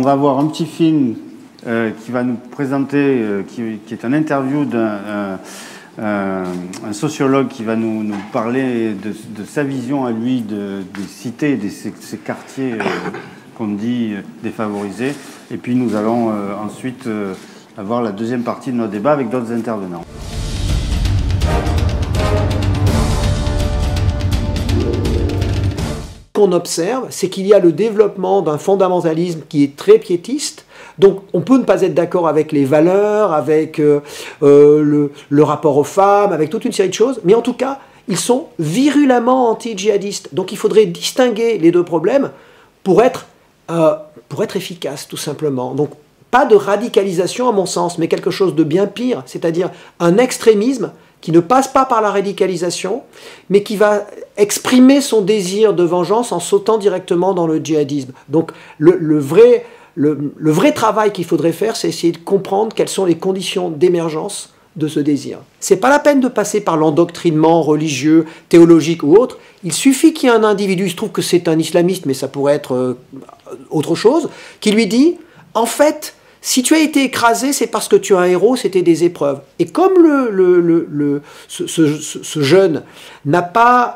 on va voir un petit film qui va nous présenter, qui est une interview d'un un sociologue qui va nous parler de sa vision à lui des cités, de ces quartiers qu'on dit défavorisés. Et puis nous allons ensuite avoir la deuxième partie de notre débat avec d'autres intervenants. Qu'on observe, c'est qu'il y a le développement d'un fondamentalisme qui est très piétiste. Donc on peut ne pas être d'accord avec les valeurs, avec le rapport aux femmes, avec toute une série de choses, mais en tout cas, ils sont virulemment anti-djihadistes. Donc il faudrait distinguer les deux problèmes pour être efficace, tout simplement. Donc pas de radicalisation à mon sens, mais quelque chose de bien pire, c'est-à-dire un extrémisme qui ne passe pas par la radicalisation, mais qui va exprimer son désir de vengeance en sautant directement dans le djihadisme. Donc le vrai travail qu'il faudrait faire, c'est essayer de comprendre quelles sont les conditions d'émergence de ce désir. C'est pas la peine de passer par l'endoctrinement religieux, théologique ou autre. Il suffit qu'il y ait un individu, il se trouve que c'est un islamiste, mais ça pourrait être autre chose, qui lui dit, en fait, si tu as été écrasé, c'est parce que tu es un héros, c'était des épreuves. Et comme ce jeune n'a pas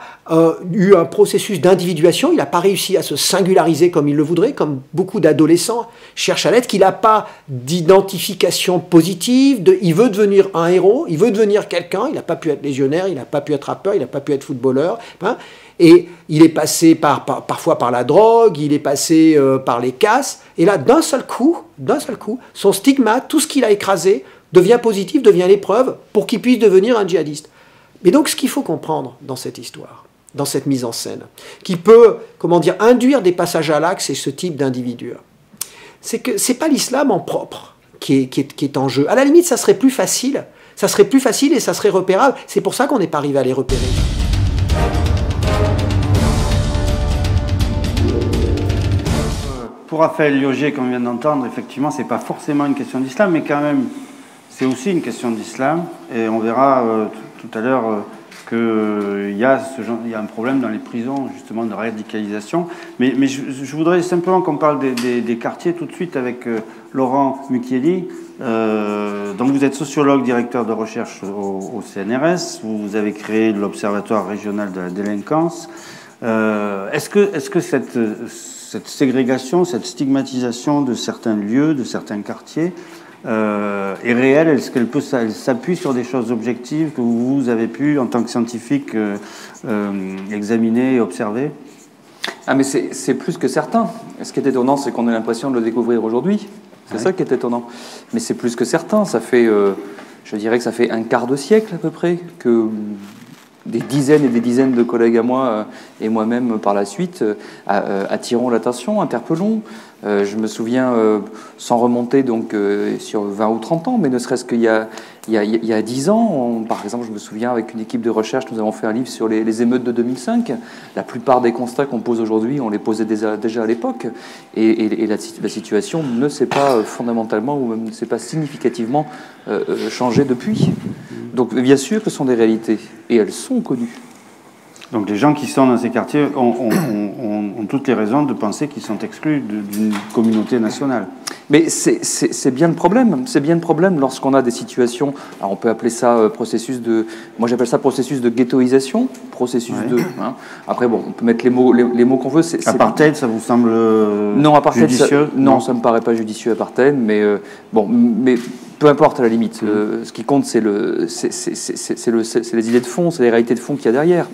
eu un processus d'individuation, il n'a pas réussi à se singulariser comme il le voudrait, comme beaucoup d'adolescents cherchent à l'être, qu'il n'a pas d'identification positive, il veut devenir un héros, il veut devenir quelqu'un, il n'a pas pu être légionnaire, il n'a pas pu être rappeur, il n'a pas pu être footballeur, hein, et il est passé parfois par la drogue, il est passé par les casses, et là, d'un seul coup, son stigmate, tout ce qu'il a écrasé, devient positif, devient l'épreuve pour qu'il puisse devenir un djihadiste. Mais donc, ce qu'il faut comprendre dans cette histoire, dans cette mise en scène, qui peut, comment dire, induire des passages à l'acte chez ce type d'individu, c'est que c'est pas l'islam en propre qui est en jeu. À la limite, ça serait plus facile et ça serait repérable. C'est pour ça qu'on n'est pas arrivé à les repérer. Pour Raphaël Lioger, comme on vient d'entendre, effectivement, c'est pas forcément une question d'islam, mais quand même, c'est aussi une question d'islam. Et on verra tout à l'heure qu'il y a un problème dans les prisons, justement, de radicalisation. Mais je voudrais simplement qu'on parle des quartiers tout de suite avec Laurent Mucchielli. Donc vous êtes sociologue, directeur de recherche au CNRS. Vous avez créé l'Observatoire régional de la délinquance. Est-ce que cette ségrégation, cette stigmatisation de certains lieux, de certains quartiers est réelle? Est-ce qu'elle s'appuie sur des choses objectives que vous avez pu, en tant que scientifique, examiner et observer? Ah, mais c'est plus que certain. Ce qui est étonnant, c'est qu'on a l'impression de le découvrir aujourd'hui. C'est ça qui est étonnant. Mais c'est plus que certain. Ça fait, je dirais que ça fait un quart de siècle à peu près que des dizaines et des dizaines de collègues à moi et moi-même par la suite attirons l'attention, interpellons. Je me souviens, sans remonter donc sur 20 ou 30 ans, mais ne serait-ce qu'il y a 10 ans, par exemple, je me souviens avec une équipe de recherche, nous avons fait un livre sur les émeutes de 2005. La plupart des constats qu'on pose aujourd'hui, on les posait déjà à l'époque, et la situation ne s'est pas fondamentalement ou même ne s'est pas significativement changée depuis. Donc bien sûr que ce sont des réalités, et elles sont connues. Donc les gens qui sont dans ces quartiers ont toutes les raisons de penser qu'ils sont exclus d'une communauté nationale. Mais c'est bien le problème. C'est bien le problème lorsqu'on a des situations. Alors on peut appeler ça processus de. Moi j'appelle ça processus de ghettoisation, processus de. Hein. Après bon, on peut mettre les mots qu'on veut. Apartheid, ça vous semble non, apartheid, judicieux? Non, ça me paraît pas judicieux apartheid, mais bon, mais. Peu importe à la limite. Ce qui compte, c'est les idées de fond, c'est les réalités de fond qu'il y a derrière.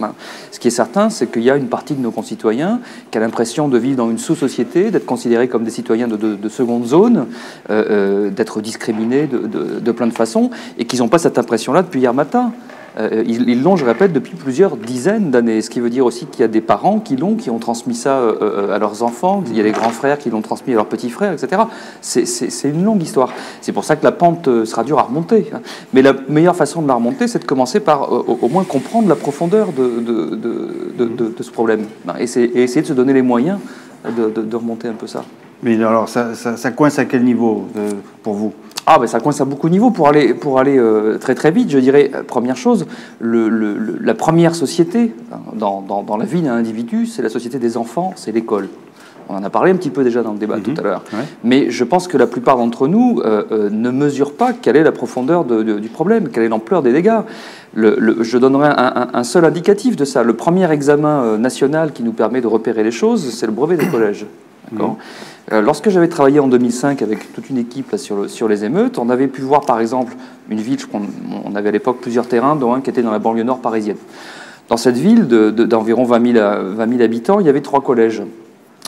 Ce qui est certain, c'est qu'il y a une partie de nos concitoyens qui a l'impression de vivre dans une sous-société, d'être considérés comme des citoyens de seconde zone, d'être discriminés de plein de façons, et qu'ils n'ont pas cette impression-là depuis hier matin. Ils l'ont, je répète, depuis plusieurs dizaines d'années. Ce qui veut dire aussi qu'il y a des parents qui ont transmis ça à leurs enfants, il y a des grands frères qui l'ont transmis à leurs petits frères, etc. C'est une longue histoire. C'est pour ça que la pente sera dure à remonter. Mais la meilleure façon de la remonter, c'est de commencer par au moins comprendre la profondeur de ce problème. Et essayer de se donner les moyens de remonter un peu ça. Mais alors, ça coince à quel niveau pour vous ? Ah ben ça coince à beaucoup de niveaux pour aller très très vite. Je dirais, première chose, la première société dans la vie d'un individu, c'est la société des enfants, c'est l'école. On en a parlé un petit peu déjà dans le débat tout à l'heure. Ouais. Mais je pense que la plupart d'entre nous ne mesurent pas quelle est la profondeur du problème, quelle est l'ampleur des dégâts. Je donnerai un seul indicatif de ça. Le premier examen national qui nous permet de repérer les choses, c'est le brevet des collèges. D'accord. Lorsque j'avais travaillé en 2005 avec toute une équipe là, sur les émeutes, on avait pu voir par exemple une ville, on avait à l'époque plusieurs terrains, dont un qui était dans la banlieue nord parisienne. Dans cette ville d'environ 20 000 habitants, il y avait 3 collèges,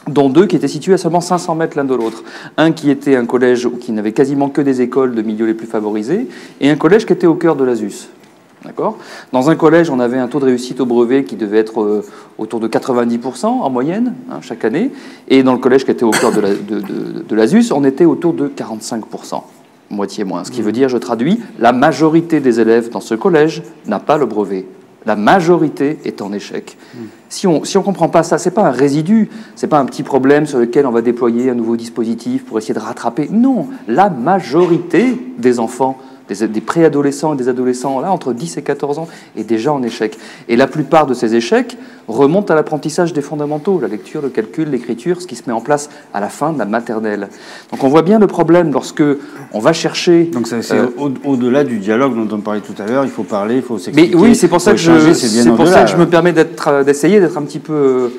dont 2 qui étaient situés à seulement 500 mètres l'un de l'autre. Un qui était un collège qui n'avait quasiment que des écoles de milieux les plus favorisés, et un collège qui était au cœur de l'Asus. D'accord. Dans un collège, on avait un taux de réussite au brevet qui devait être autour de 90% en moyenne, chaque année. Et dans le collège qui était au cœur de l'Asus, on était autour de 45%, moitié moins. Ce qui veut dire, je traduis, la majorité des élèves dans ce collège n'a pas le brevet. La majorité est en échec. Si on comprend pas ça, c'est pas un résidu, c'est pas un petit problème sur lequel on va déployer un nouveau dispositif pour essayer de rattraper. Non, la majorité des enfants, des préadolescents et des adolescents, là, entre 10 et 14 ans, est déjà en échec. Et la plupart de ces échecs remontent à l'apprentissage des fondamentaux, la lecture, le calcul, l'écriture, ce qui se met en place à la fin de la maternelle. Donc on voit bien le problème lorsque on va chercher... Donc c'est au-delà du dialogue dont on parlait tout à l'heure, il faut parler, il faut s'expliquer. Mais oui, c'est pour ça que je me permets d'essayer d'être un petit peu,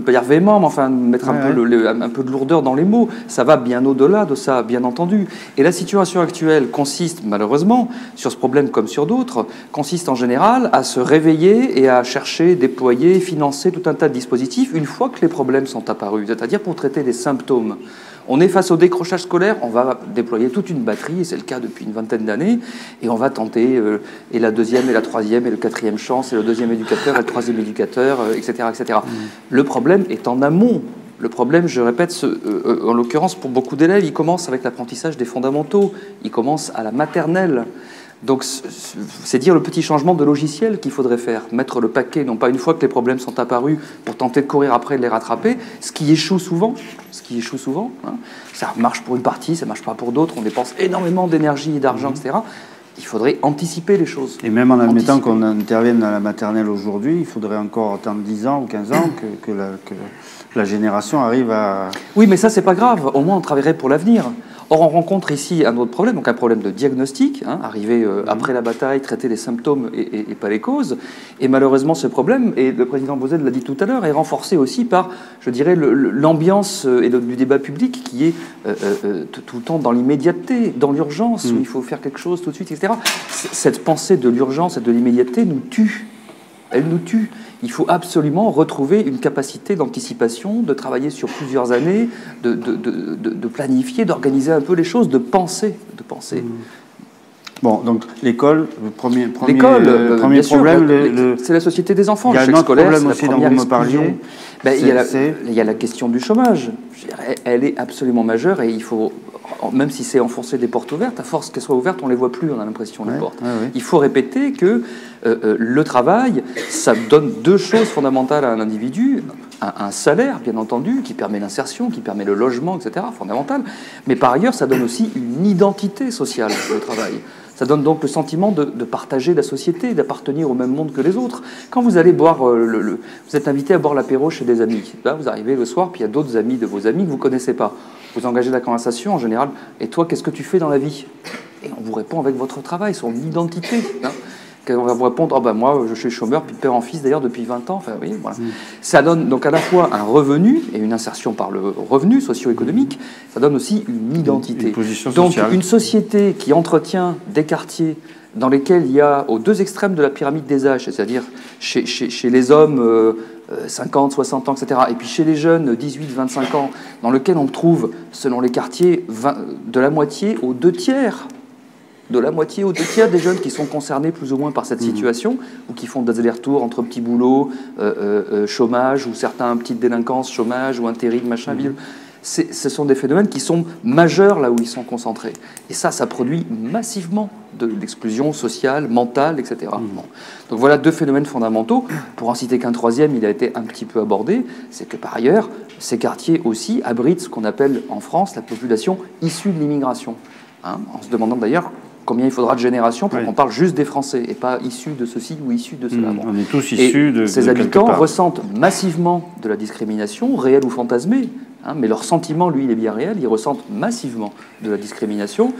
pas dire véhément, mais enfin mettre un peu de lourdeur dans les mots. Ça va bien au-delà de ça, bien entendu. Et la situation actuelle consiste, malheureusement, sur ce problème comme sur d'autres, consiste en général à se réveiller et à chercher, déployer, financer tout un tas de dispositifs une fois que les problèmes sont apparus, c'est-à-dire pour traiter des symptômes. On est face au décrochage scolaire, on va déployer toute une batterie, et c'est le cas depuis une vingtaine d'années, et on va tenter et la deuxième, et la troisième, et le quatrième chance, et le deuxième éducateur, et le troisième éducateur, etc. etc. Le problème est en amont. Le problème, je répète, en l'occurrence pour beaucoup d'élèves, il commence avec l'apprentissage des fondamentaux, il commence à la maternelle. Donc, c'est dire le petit changement de logiciel qu'il faudrait faire, mettre le paquet, non pas une fois que les problèmes sont apparus, pour tenter de courir après et de les rattraper, ce qui échoue souvent. Ça marche pour une partie, ça marche pas pour d'autres, on dépense énormément d'énergie et d'argent, etc. Il faudrait anticiper les choses. Et même en admettant qu'on intervienne dans la maternelle aujourd'hui, il faudrait encore attendre 10 ans ou 15 ans que la génération arrive à... Oui, mais ça, c'est pas grave. Au moins, on travaillerait pour l'avenir. Or, on rencontre ici un autre problème, donc un problème de diagnostic, arriver après la bataille, traiter les symptômes et pas les causes. Et malheureusement, ce problème, et le président Bozet l'a dit tout à l'heure, est renforcé aussi par, je dirais, l'ambiance du débat public qui est tout le temps dans l'immédiateté, dans l'urgence, où il faut faire quelque chose tout de suite, etc. Cette pensée de l'urgence et de l'immédiateté nous tue. Elle nous tue. Il faut absolument retrouver une capacité d'anticipation, de travailler sur plusieurs années, de planifier, d'organiser un peu les choses, de penser. Bon, donc l'école, le premier problème, c'est la société des enfants. Il y a un autre problème aussi dont vous me parliez. Il y a la question du chômage. Elle est absolument majeure et il faut, même si c'est enfoncer des portes ouvertes, à force qu'elles soient ouvertes, on ne les voit plus, on a l'impression, les portes. Il faut répéter que le travail, ça donne 2 choses fondamentales à un individu. Un salaire, bien entendu, qui permet l'insertion, qui permet le logement, etc., fondamental. Mais par ailleurs, ça donne aussi une identité sociale, le travail. Ça donne donc le sentiment de partager la société, d'appartenir au même monde que les autres. Quand vous allez boire, vous êtes invité à boire l'apéro chez des amis. Là, vous arrivez le soir, puis il y a d'autres amis de vos amis que vous ne connaissez pas. Vous engagez la conversation en général. Et toi, qu'est-ce que tu fais dans la vie? Et on vous répond avec votre travail, son identité. On va vous répondre, moi, je suis chômeur, puis de père en fils, d'ailleurs, depuis 20 ans. Enfin, oui, voilà. Ça donne donc à la fois un revenu et une insertion par le revenu socio-économique. Ça donne aussi une identité. Une position donc, sociale. Une société qui entretient des quartiers dans lesquels il y a, aux 2 extrêmes de la pyramide des âges, c'est-à-dire chez les hommes 50, 60 ans, etc., et puis chez les jeunes 18, 25 ans, dans lequel on trouve, selon les quartiers, de la moitié aux 2 tiers des jeunes qui sont concernés plus ou moins par cette situation, ou qui font des allers-retours entre petits boulots, chômage, ou certains petites délinquances, chômage, ou intérim, machin, bidule. Ce sont des phénomènes qui sont majeurs là où ils sont concentrés. Et ça produit massivement de l'exclusion sociale, mentale, etc. Bon. Donc voilà 2 phénomènes fondamentaux. Pour en citer qu'un troisième, il a été un petit peu abordé, c'est que par ailleurs, ces quartiers aussi abritent ce qu'on appelle en France la population issue de l'immigration. En se demandant d'ailleurs combien il faudra de générations pour qu'on parle juste des Français et pas issus de ceci ou issus de cela. On est tous issus de ces habitants ressentent massivement de la discrimination, réelle ou fantasmée, hein, mais leur sentiment, lui, il est bien réel, ils ressentent massivement de la discrimination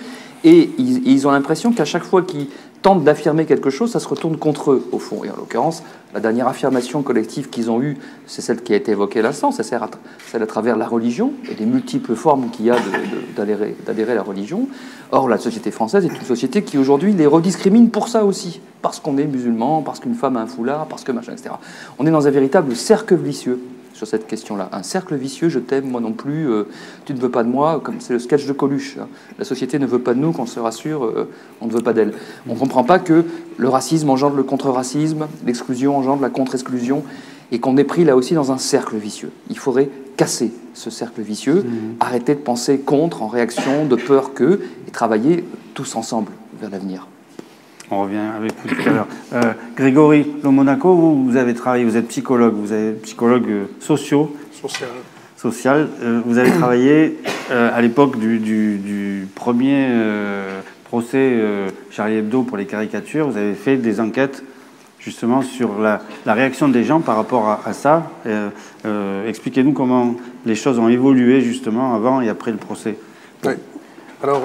et ils ont l'impression qu'à chaque fois qu'ils tentent d'affirmer quelque chose, ça se retourne contre eux, au fond. Et en l'occurrence, la dernière affirmation collective qu'ils ont eue, c'est celle qui a été évoquée à l'instant, c'est celle à travers la religion et des multiples formes qu'il y a d'adhérer à la religion. Or, la société française est une société qui, aujourd'hui, les rediscrimine pour ça aussi. Parce qu'on est musulman, parce qu'une femme a un foulard, parce que machin, etc. On est dans un véritable cercle vicieux sur cette question-là. Un cercle vicieux, je t'aime, moi non plus, tu ne veux pas de moi, comme c'est le sketch de Coluche. Hein. La société ne veut pas de nous, qu'on se rassure, on ne veut pas d'elle. On ne comprend pas que le racisme engendre le contre-racisme, l'exclusion engendre la contre-exclusion, et qu'on est pris là aussi dans un cercle vicieux. Il faudrait casser ce cercle vicieux, arrêter de penser contre, en réaction, de peur que, et travailler tous ensemble vers l'avenir. On revient avec vous tout à l'heure. Grégory Lomonaco, vous avez travaillé, vous êtes psychologue, vous êtes psychologue social. Vous avez travaillé à l'époque du premier procès Charlie Hebdo pour les caricatures. Vous avez fait des enquêtes justement sur la réaction des gens par rapport à ça. Expliquez-nous comment les choses ont évolué justement avant et après le procès. Oui. Alors,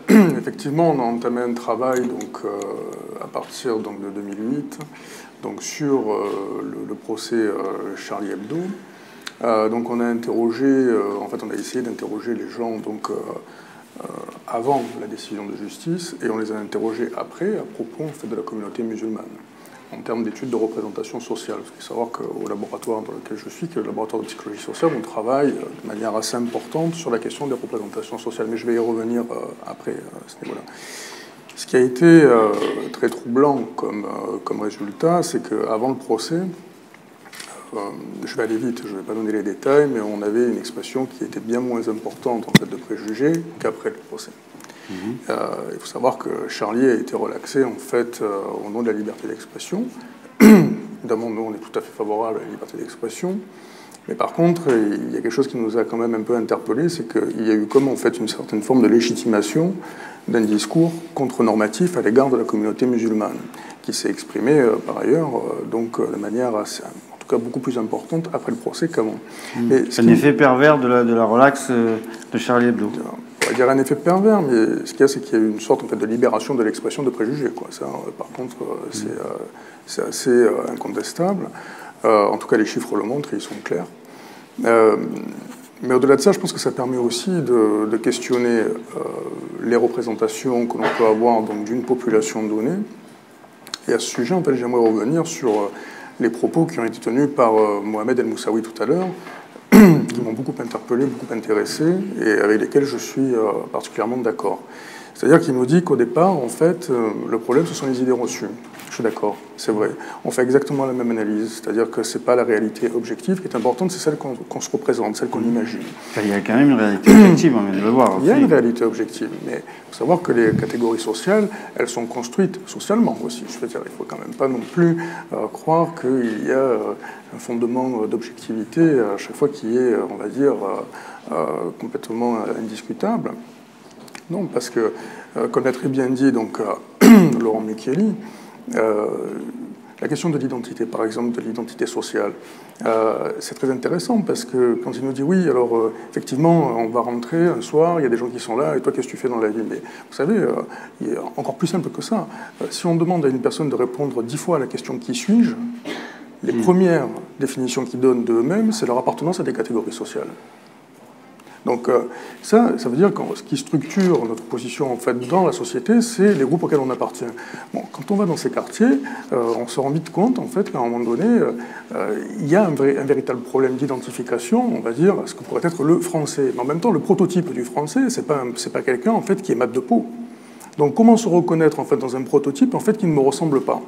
effectivement, on a entamé un travail donc, à partir donc, de 2008 donc, sur le procès Charlie Hebdo. Donc, on a interrogé, en fait, on a essayé d'interroger les gens donc, avant la décision de justice et on les a interrogés après à propos en fait, de la communauté musulmane en termes d'études de représentation sociale. Parce qu'il faut savoir qu'au laboratoire dans lequel je suis, qui est le laboratoire de psychologie sociale, on travaille de manière assez importante sur la question des représentations sociales. Mais je vais y revenir après à ce niveau-là. Ce qui a été très troublant comme résultat, c'est qu'avant le procès, je vais aller vite, je ne vais pas donner les détails, mais on avait une expression qui était bien moins importante en fait, de préjugés qu'après le procès. Il faut savoir que Charlie a été relaxé en fait au nom de la liberté d'expression. Évidemment, nous, on est tout à fait favorable à la liberté d'expression. Mais par contre, il y a quelque chose qui nous a quand même un peu interpellés, c'est qu'il y a eu comme en fait une certaine forme de légitimation d'un discours contre-normatif à l'égard de la communauté musulmane, qui s'est exprimé par ailleurs donc de manière assez, en tout cas beaucoup plus importante après le procès qu'avant. C'est un effet pervers de la relaxe de Charlie Hebdo. On va dire un effet pervers, mais ce qu'il y a, c'est qu'il y a eu une sorte en fait, de libération de l'expression de préjugés. Quoi. Ça, par contre, c'est assez incontestable. En tout cas, les chiffres le montrent et ils sont clairs. Mais au-delà de ça, je pense que ça permet aussi de questionner les représentations que l'on peut avoir d'une population donnée. Et à ce sujet, en fait, j'aimerais revenir sur les propos qui ont été tenus par Mohamed El Moussaoui tout à l'heure, qui m'ont beaucoup interpellé, beaucoup intéressé, et avec lesquels je suis particulièrement d'accord. C'est-à-dire qu'il nous dit qu'au départ, en fait, le problème, ce sont les idées reçues. Je suis d'accord, c'est vrai. On fait exactement la même analyse, c'est-à-dire que ce n'est pas la réalité objective qui est importante, c'est celle qu'on se représente, celle qu'on imagine. Il y a quand même une réalité objective, on vient de le voir. Il y a une réalité objective, mais il faut savoir que les catégories sociales, elles sont construites socialement aussi. Je veux dire, il ne faut quand même pas non plus croire qu'il y a un fondement d'objectivité à chaque fois qui est, on va dire, complètement indiscutable. Non, parce que, comme l'a très bien dit donc, Laurent Mucchielli, la question de l'identité, par exemple, de l'identité sociale, c'est très intéressant parce que quand il nous dit oui, alors effectivement, on va rentrer un soir, il y a des gens qui sont là, et toi, qu'est-ce que tu fais dans la vie? Mais vous savez, il est encore plus simple que ça. Si on demande à une personne de répondre 10 fois à la question qui suis-je, les premières définitions qu'ils donnent d'eux-mêmes, c'est leur appartenance à des catégories sociales. Donc ça veut dire que ce qui structure notre position en fait, dans la société, c'est les groupes auxquels on appartient. Bon, quand on va dans ces quartiers, on se rend vite compte en fait, qu'à un moment donné, il y a un véritable problème d'identification, on va dire, à ce que pourrait être le français. Mais en même temps, le prototype du français, c'est pas quelqu'un en fait, qui est mat de peau. Donc comment se reconnaître en fait, dans un prototype en fait, qui ne me ressemble pas?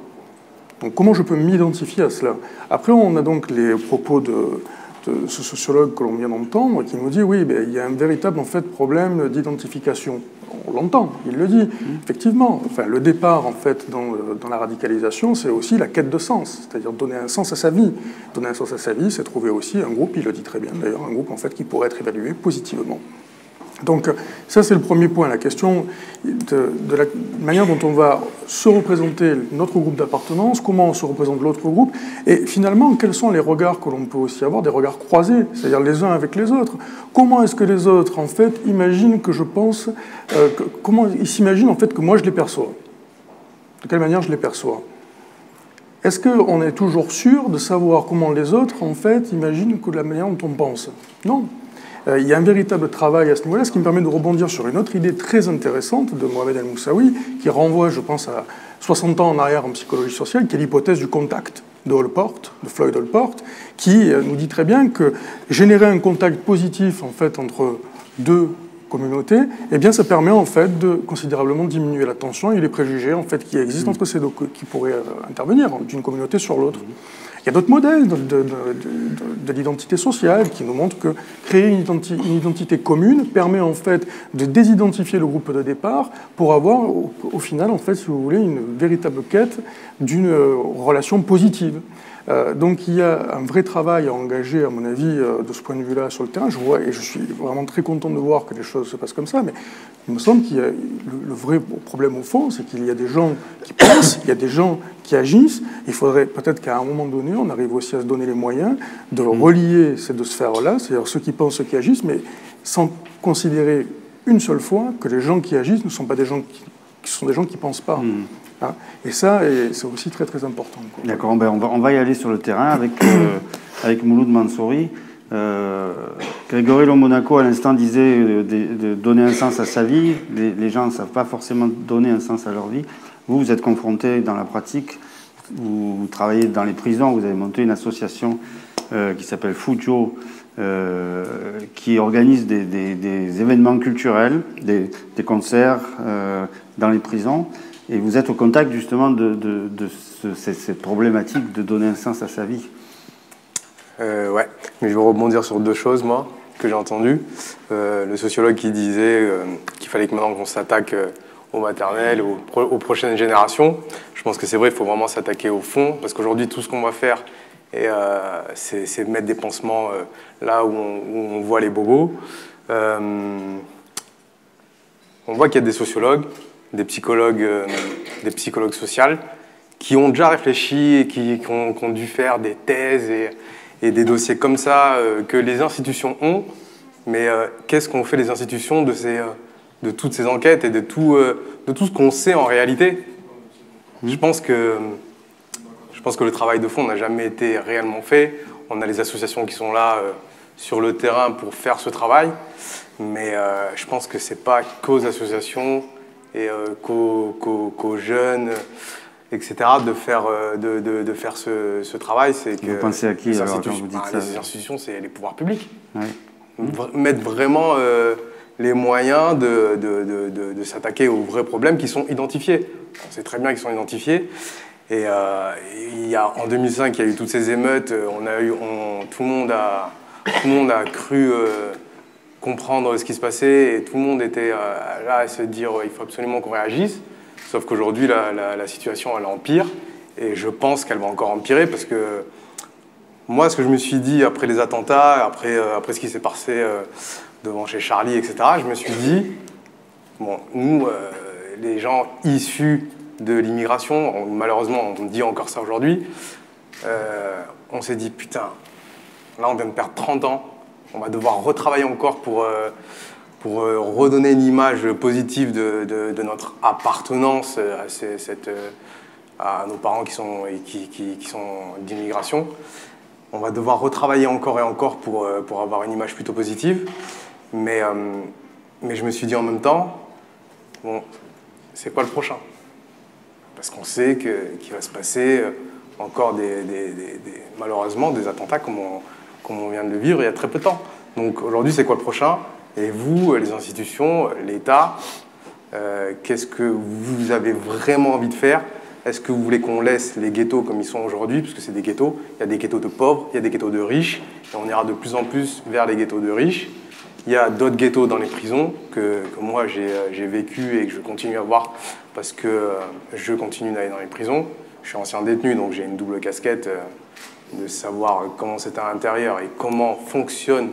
Donc comment je peux m'identifier à cela? Après, on a donc les propos de ce sociologue que l'on vient d'entendre, qui nous dit oui, ben, il y a un véritable en fait, problème d'identification. On l'entend, il le dit. Effectivement, enfin, le départ en fait, dans la radicalisation, c'est aussi la quête de sens, c'est-à-dire donner un sens à sa vie. Donner un sens à sa vie, c'est trouver aussi un groupe, il le dit très bien d'ailleurs, un groupe en fait, qui pourrait être évalué positivement. Donc ça, c'est le premier point, la question de la manière dont on va se représenter notre groupe d'appartenance, comment on se représente l'autre groupe, et finalement, quels sont les regards que l'on peut aussi avoir, des regards croisés, c'est-à-dire les uns avec les autres. Comment est-ce que les autres, en fait, imaginent que je pense, comment ils s'imaginent, en fait, que moi, je les perçois? De quelle manière je les perçois? Est-ce qu'on est toujours sûr de savoir comment les autres, en fait, imaginent que de la manière dont on pense? Non. Il y a un véritable travail à ce niveau-là, ce qui me permet de rebondir sur une autre idée très intéressante de Mohamed El-Moussaoui, qui renvoie, je pense, à 60 ans en arrière en psychologie sociale, qui est l'hypothèse du contact de Allport, de Floyd Allport, qui nous dit très bien que générer un contact positif, en fait, entre deux communautés, eh bien, ça permet, en fait, de considérablement diminuer la tension et les préjugés, en fait, qui existent entre ces deux, qui pourraient intervenir d'une communauté sur l'autre. Il y a d'autres modèles de l'identité sociale qui nous montrent que créer une identité commune permet en fait de désidentifier le groupe de départ pour avoir au final, en fait, si vous voulez, une véritable quête d'une relation positive. Donc il y a un vrai travail à engager, à mon avis, de ce point de vue-là sur le terrain. Je vois, et je suis vraiment très content de voir que les choses se passent comme ça, mais il me semble qu'il y a le vrai problème au fond, c'est qu'il y a des gens qui pensent, il y a des gens qui agissent. Il faudrait peut-être qu'à un moment donné, on arrive aussi à se donner les moyens de relier ces deux sphères-là, c'est-à-dire ceux qui pensent, ceux qui agissent, mais sans considérer une seule fois que les gens qui agissent ne sont pas des gens qui sont des gens qui ne pensent pas. Et ça, c'est aussi très très important. D'accord, ben on va y aller sur le terrain avec Mouloud Mansouri. Grégory Lomonaco, à l'instant, disait de donner un sens à sa vie. Les gens ne savent pas forcément donner un sens à leur vie. Vous êtes confronté dans la pratique, vous travaillez dans les prisons, vous avez monté une association qui s'appelle Fujo, qui organise des événements culturels, des concerts dans les prisons. Et vous êtes au contact justement de cette problématique de donner un sens à sa vie. Ouais, mais je vais rebondir sur deux choses, moi, que j'ai entendues. Le sociologue qui disait qu'il fallait que maintenant qu'on s'attaque aux maternelles, aux prochaines générations. Je pense que c'est vrai, il faut vraiment s'attaquer au fond, parce qu'aujourd'hui, tout ce qu'on va faire, c'est mettre des pansements là où on voit les bobos. On voit qu'il y a des sociologues, des psychologues sociaux qui ont déjà réfléchi et qui ont dû faire des thèses et des dossiers comme ça que les institutions ont. Mais qu'est-ce qu'ont fait les institutions de toutes ces enquêtes et de tout ce qu'on sait en réalité? Je pense que le travail de fond n'a jamais été réellement fait. On a les associations qui sont là sur le terrain pour faire ce travail, mais je pense que c'est pas qu'aux associations et qu'aux jeunes, etc., de faire ce travail. C'est que vous pensez à qui les alors, quand vous dites ça? Les institutions, c'est les pouvoirs publics. Ouais. Mettre vraiment les moyens de s'attaquer aux vrais problèmes qui sont identifiés. On sait très bien qu'ils sont identifiés. Et en 2005, il y a eu toutes ces émeutes. Tout le monde a cru comprendre ce qui se passait et tout le monde était là à se dire il faut absolument qu'on réagisse. Sauf qu'aujourd'hui, la situation, elle empire. Et je pense qu'elle va encore empirer parce que moi, ce que je me suis dit après les attentats, après ce qui s'est passé devant chez Charlie, etc., je me suis dit, bon, nous, les gens issus de l'immigration, malheureusement, on dit encore ça aujourd'hui, on s'est dit, putain, là, on vient de perdre 30 ans, on va devoir retravailler encore pour redonner une image positive de notre appartenance à nos parents qui sont d'immigration. On va devoir retravailler encore et encore pour avoir une image plutôt positive. Mais je me suis dit en même temps, bon, c'est quoi le prochain? Parce qu'on sait qu'il va se passer encore malheureusement des attentats comme on vient de le vivre il y a très peu de temps. Donc aujourd'hui, c'est quoi le prochain? Et vous, les institutions, l'État, qu'est-ce que vous avez vraiment envie de faire? Est-ce que vous voulez qu'on laisse les ghettos comme ils sont aujourd'hui? Parce que c'est des ghettos. Il y a des ghettos de pauvres, il y a des ghettos de riches. Et on ira de plus en plus vers les ghettos de riches. Il y a d'autres ghettos dans les prisons que moi j'ai vécu et que je continue à voir parce que je continue d'aller dans les prisons. Je suis ancien détenu, donc j'ai une double casquette de savoir comment c'est à l'intérieur et comment fonctionne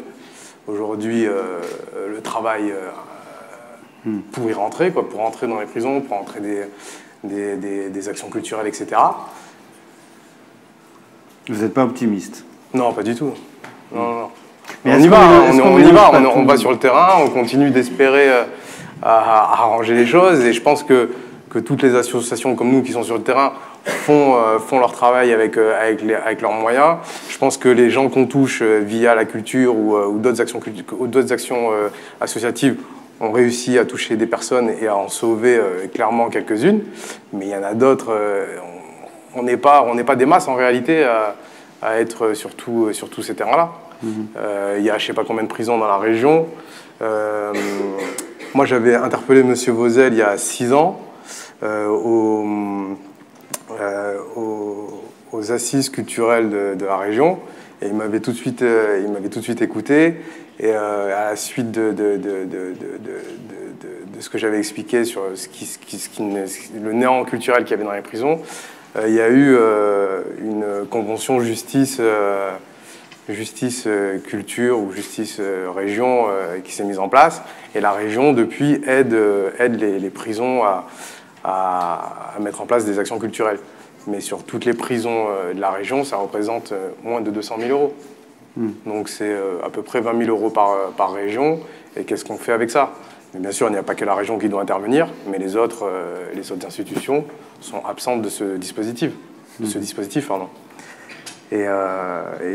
aujourd'hui le travail pour y rentrer, quoi, pour entrer dans les prisons, pour entrer des actions culturelles, etc. Vous n'êtes pas optimiste? Non, pas du tout. Non. Mais on y va, on va sur le terrain, on continue d'espérer à arranger les choses, et je pense que toutes les associations comme nous qui sont sur le terrain font leur travail avec leurs moyens. Je pense que les gens qu'on touche via la culture ou d'autres actions associatives ont réussi à toucher des personnes et à en sauver clairement quelques-unes, mais il y en a d'autres, on n'est pas des masses en réalité à être sur tous ces terrains-là. Il y a je ne sais pas combien de prisons dans la région. Moi, j'avais interpellé M. Vauzel il y a 6 ans aux assises culturelles de la région, et il m'avait tout de suite écouté, et à la suite de ce que j'avais expliqué sur le néant culturel qu'il y avait dans les prisons, il y a eu une convention justice culture ou justice région qui s'est mise en place, et la région depuis aide les prisons à mettre en place des actions culturelles. Mais sur toutes les prisons de la région, ça représente moins de 200 000 euros. Donc c'est à peu près 20 000 euros par région, et qu'est-ce qu'on fait avec ça? Mais bien sûr, il n'y a pas que la région qui doit intervenir, mais les autres institutions sont absentes de ce dispositif. Et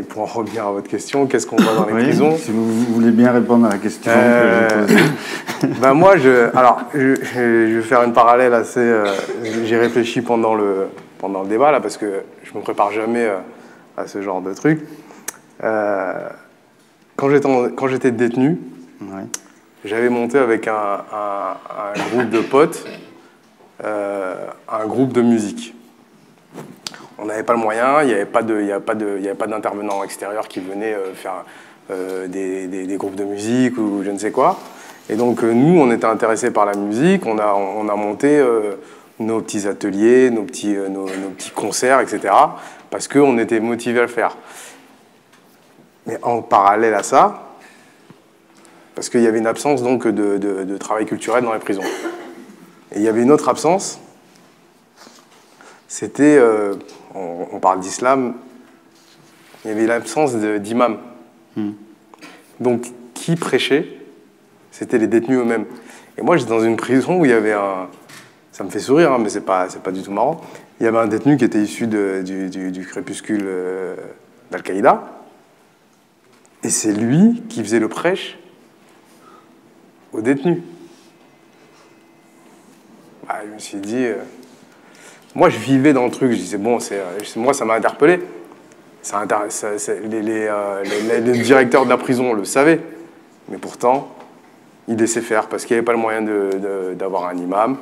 pour en revenir à votre question, qu'est-ce qu'on voit dans les prisons? Si vous voulez bien répondre à la question que j'ai posée. Ben moi, je vais faire une parallèle assez... j'ai réfléchi pendant le débat, là, parce que je ne me prépare jamais à ce genre de truc. Quand j'étais détenu, j'avais monté avec un groupe de potes un groupe de musique. On n'avait pas le moyen, il n'y avait pas d'intervenants extérieurs qui venaient faire des groupes de musique ou je ne sais quoi. Et donc nous, on était intéressés par la musique, on a monté nos petits ateliers, nos petits concerts, etc. parce qu'on était motivés à le faire. Mais en parallèle à ça, parce qu'il y avait une absence donc de travail culturel dans les prisons. Et il y avait une autre absence, c'était, on parle d'islam, il y avait l'absence d'imam. Donc qui prêchait? C'était les détenus eux-mêmes. Et moi j'étais dans une prison où il y avait ça me fait sourire, hein, mais c'est pas du tout marrant, il y avait un détenu qui était issu du crépuscule d'Al-Qaïda, et c'est lui qui faisait le prêche aux détenus. Bah, je me suis dit... moi, je vivais dans le truc. Je disais, bon, moi, ça m'a interpellé. Le directeur de la prison le savait. Mais pourtant, il laissait faire parce qu'il n'y avait pas le moyen d'avoir un imam.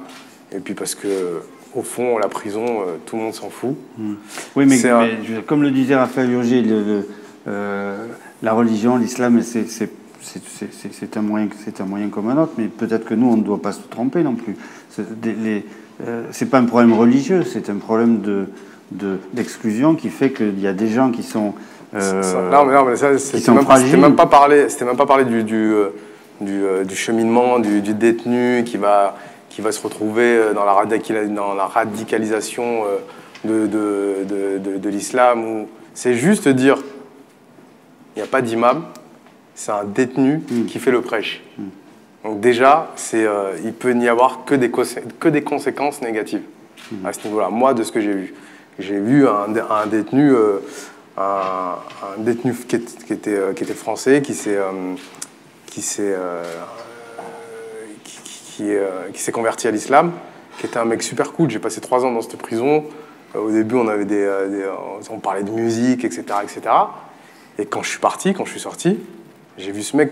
Et puis parce que, au fond, la prison, tout le monde s'en fout. Oui, mais comme le disait Raphaël Urgé, la religion, l'islam, c'est un moyen comme un autre, mais peut-être que nous, on ne doit pas se tromper non plus. C'est pas un problème religieux, c'est un problème d'exclusion qui fait qu'il y a des gens qui sont non, mais ça, c'était même pas parler du cheminement du détenu qui va se retrouver dans la radicalisation de l'islam. C'est juste dire, il n'y a pas d'imam, c'est un détenu qui fait le prêche. Donc déjà, il peut n'y avoir que des conséquences négatives à ce niveau-là. Moi, de ce que j'ai vu un détenu qui était français, qui s'est converti à l'islam, qui était un mec super cool. J'ai passé 3 ans dans cette prison. Au début, on parlait de musique, etc., etc. Et quand je suis sorti, j'ai vu ce mec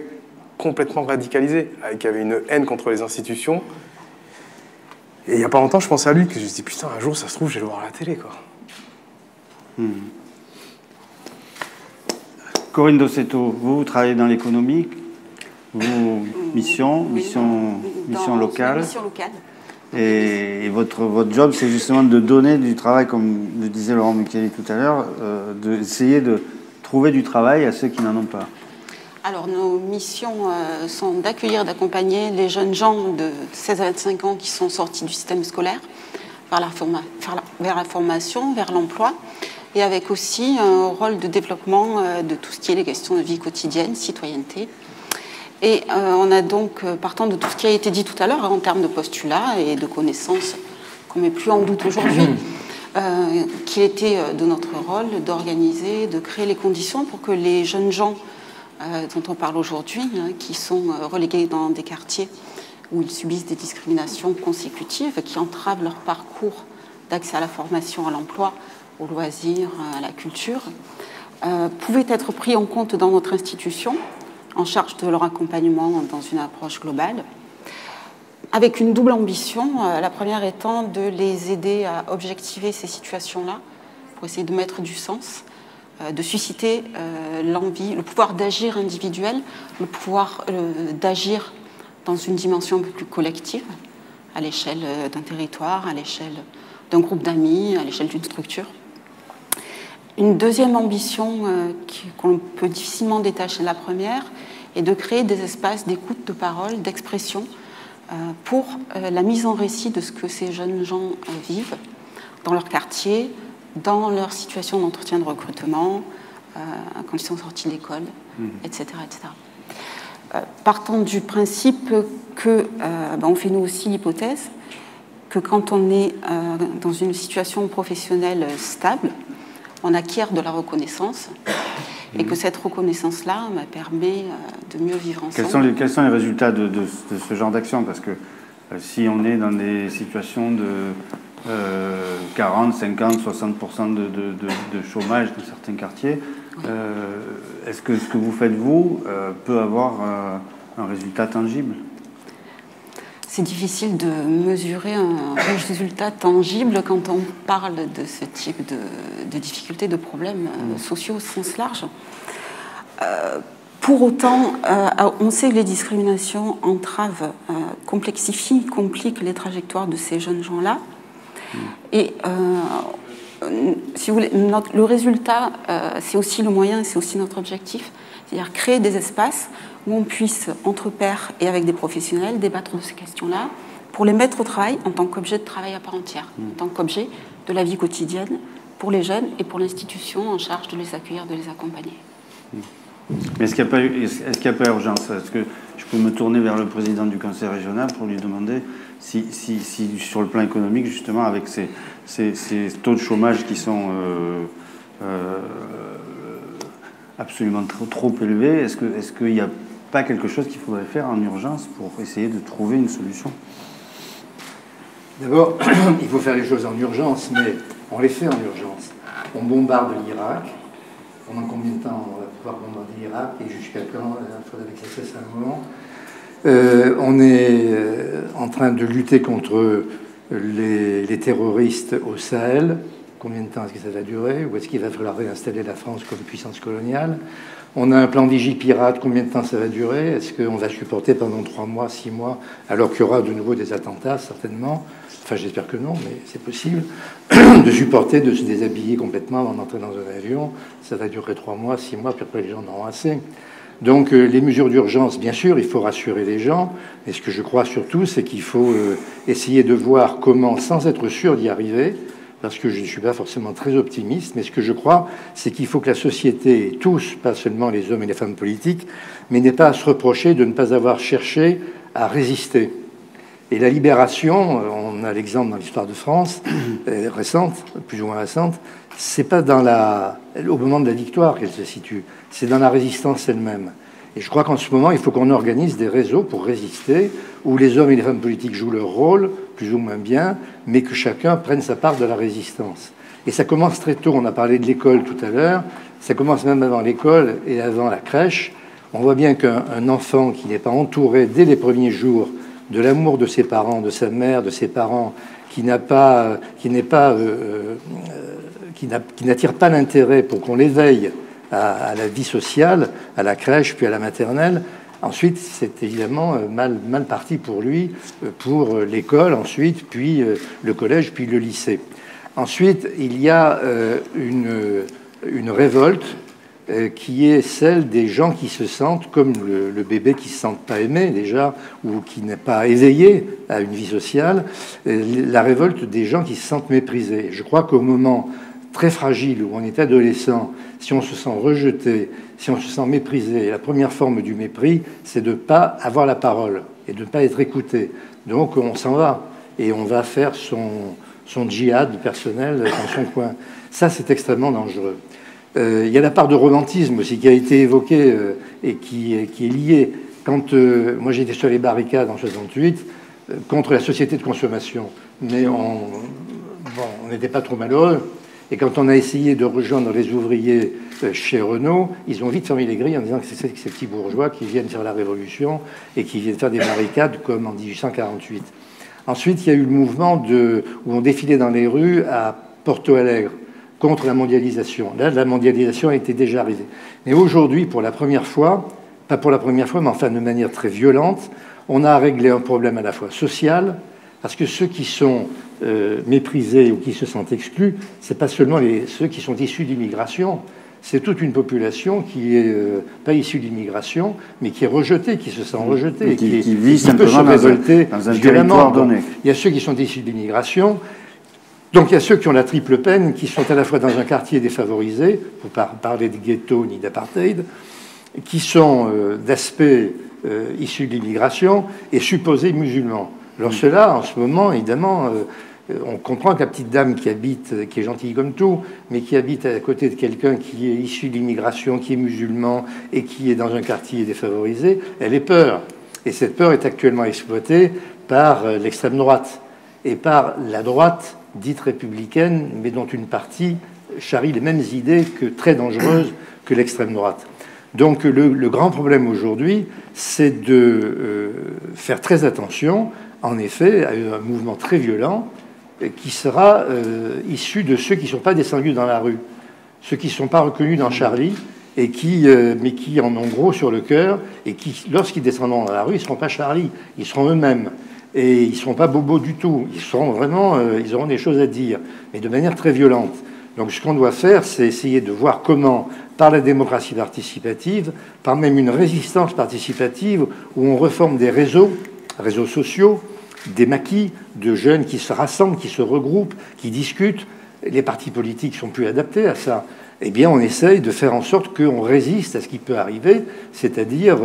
complètement radicalisé, qui avait une haine contre les institutions. Et il n'y a pas longtemps, je pensais à lui, que je me suis dit, putain, un jour, ça se trouve, je vais le voir à la télé, quoi. Corinne Dossetto, vous travaillez dans l'économie, mission locale. Mission locale. Et votre job, c'est justement de donner du travail, comme le disait Laurent Micheli tout à l'heure, d'essayer de trouver du travail à ceux qui n'en ont pas. Alors, nos missions sont d'accueillir, d'accompagner les jeunes gens de 16 à 25 ans qui sont sortis du système scolaire vers la formation, vers l'emploi, et avec aussi un rôle de développement de tout ce qui est les questions de vie quotidienne, citoyenneté. Et on a donc, partant de tout ce qui a été dit tout à l'heure, en termes de postulats et de connaissances qu'on ne met plus en doute aujourd'hui, qu'il était de notre rôle d'organiser, de créer les conditions pour que les jeunes gens dont on parle aujourd'hui, qui sont relégués dans des quartiers où ils subissent des discriminations consécutives, qui entravent leur parcours d'accès à la formation, à l'emploi, aux loisirs, à la culture, pouvaient être pris en compte dans notre institution, en charge de leur accompagnement dans une approche globale, avec une double ambition, la première étant de les aider à objectiver ces situations-là, pour essayer de mettre du sens, de susciter l'envie, le pouvoir d'agir individuel, le pouvoir d'agir dans une dimension un peu plus collective, à l'échelle d'un territoire, à l'échelle d'un groupe d'amis, à l'échelle d'une structure. Une deuxième ambition qu'on peut difficilement détacher de la première est de créer des espaces d'écoute, de parole, d'expression pour la mise en récit de ce que ces jeunes gens vivent dans leur quartier, dans leur situation d'entretien de recrutement, quand ils sont sortis de l'école, etc., etc. Partant du principe que, on fait nous aussi l'hypothèse que quand on est dans une situation professionnelle stable, on acquiert de la reconnaissance et que cette reconnaissance-là permet de mieux vivre ensemble. Quels sont les résultats de ce genre d'action? Parce que si on est dans des situations de 40, 50, 60% de chômage dans certains quartiers, est-ce que ce que vous faites, vous, peut avoir un résultat tangible? C'est difficile de mesurer un résultat tangible quand on parle de ce type de difficultés, de problèmes sociaux au sens large. Pour autant, on sait que les discriminations entravent, complexifient, compliquent les trajectoires de ces jeunes gens-là. Et si vous voulez, le résultat, c'est aussi le moyen, c'est aussi notre objectif, c'est-à-dire créer des espaces où on puisse, entre pairs et avec des professionnels, débattre de ces questions-là, pour les mettre au travail en tant qu'objet de travail à part entière, en tant qu'objet de la vie quotidienne pour les jeunes et pour l'institution en charge de les accueillir, de les accompagner. Mais est-ce qu'il n'y a pas urgence? Est-ce que je peux me tourner vers le président du conseil régional pour lui demander si sur le plan économique, justement, avec ces taux de chômage qui sont absolument trop élevés, est-ce qu'il n'y a pas quelque chose qu'il faudrait faire en urgence pour essayer de trouver une solution? D'abord, il faut faire les choses en urgence, mais on les fait en urgence. On bombarde l'Irak. Pendant combien de temps on va pouvoir bombarder l'Irak et jusqu'à quand? Il faudrait que ça cesse à un moment. On est en train de lutter contre les terroristes au Sahel. Combien de temps est-ce que ça va durer? Ou est-ce qu'il va falloir réinstaller la France comme puissance coloniale? On a un plan Vigipirate. Combien de temps ça va durer? Est-ce qu'on va supporter pendant 3 mois, 6 mois, alors qu'il y aura de nouveau des attentats, certainement? Enfin, j'espère que non, mais c'est possible. De supporter, de se déshabiller complètement avant d'entrer dans un avion. Ça va durer 3 mois, 6 mois, puis après les gens en auront assez. Donc les mesures d'urgence, bien sûr, il faut rassurer les gens. Et ce que je crois surtout, c'est qu'il faut essayer de voir comment, sans être sûr d'y arriver, parce que je ne suis pas forcément très optimiste, mais ce que je crois, c'est qu'il faut que la société, tous, pas seulement les hommes et les femmes politiques, mais n'ait pas à se reprocher de ne pas avoir cherché à résister. Et la libération, on a l'exemple dans l'histoire de France, récente, plus ou moins récente, c'est pas au moment de la victoire qu'elle se situe, c'est dans la résistance elle-même. Et je crois qu'en ce moment, il faut qu'on organise des réseaux pour résister, où les hommes et les femmes politiques jouent leur rôle, plus ou moins bien, mais que chacun prenne sa part de la résistance. Et ça commence très tôt, on a parlé de l'école tout à l'heure, ça commence même avant l'école et avant la crèche. On voit bien qu'un enfant qui n'est pas entouré dès les premiers jours de l'amour de ses parents, de sa mère, de ses parents, qui n'attire pas l'intérêt pour qu'on l'éveille à la vie sociale, à la crèche, puis à la maternelle. Ensuite, c'est évidemment mal parti pour lui, pour l'école, ensuite, puis le collège, puis le lycée. Ensuite, il y a une révolte qui est celle des gens qui se sentent comme le bébé qui ne se sent pas aimé déjà, ou qui n'est pas éveillé à une vie sociale, la révolte des gens qui se sentent méprisés. Je crois qu'au moment très fragile où on est adolescent, si on se sent rejeté, si on se sent méprisé, la première forme du mépris, c'est de ne pas avoir la parole et de ne pas être écouté. Donc on s'en va et on va faire son djihad personnel dans son coin. Ça, c'est extrêmement dangereux. Il y a la part de romantisme aussi qui a été évoquée et qui est liée. Quand moi j'étais sur les barricades en 68 contre la société de consommation, mais on n'était pas trop malheureux. Et quand on a essayé de rejoindre les ouvriers chez Renault, ils ont vite fermé les grilles en disant que c'est ces petits bourgeois qui viennent faire la révolution et qui viennent faire des barricades comme en 1848. Ensuite, il y a eu le mouvement où on défilait dans les rues à Porto Alegre contre la mondialisation. Là, la mondialisation était déjà arrivée. Mais aujourd'hui, pour la première fois, pas pour la première fois, mais enfin de manière très violente, on a réglé un problème à la fois social, parce que ceux qui sont méprisés ou qui se sentent exclus, c'est pas seulement ceux qui sont issus d'immigration, c'est toute une population qui est pas issue d'immigration, mais qui est rejetée, qui se sent rejetée, qui vit simplement dans un territoire donné. Il y a ceux qui sont issus d'immigration. Donc il y a ceux qui ont la triple peine, qui sont à la fois dans un quartier défavorisé, pour pas parler de ghetto ni d'apartheid, qui sont d'aspect issus de l'immigration et supposés musulmans. Alors ceux-là, en ce moment, évidemment, on comprend que la petite dame qui est gentille comme tout, mais qui habite à côté de quelqu'un qui est issu de l'immigration, qui est musulman et qui est dans un quartier défavorisé, elle est peur. Et cette peur est actuellement exploitée par l'extrême droite et par la droite dite républicaine, mais dont une partie charrie les mêmes idées très dangereuses que l'extrême droite. Donc le grand problème aujourd'hui, c'est de faire très attention, en effet, à un mouvement très violent qui sera issu de ceux qui ne sont pas descendus dans la rue, ceux qui ne sont pas reconnus dans Charlie, mais qui en ont gros sur le cœur, et qui, lorsqu'ils descendront dans la rue, ils ne seront pas Charlie, ils seront eux-mêmes. Et ils ne seront pas bobos du tout. Ils seront vraiment, ils auront des choses à dire, mais de manière très violente. Donc ce qu'on doit faire, c'est essayer de voir comment, par la démocratie participative, par même une résistance participative, où on reforme des réseaux sociaux, des maquis de jeunes qui se rassemblent, qui se regroupent, qui discutent. Les partis politiques sont plus adaptés à ça. Eh bien, on essaye de faire en sorte qu'on résiste à ce qui peut arriver, c'est-à-dire,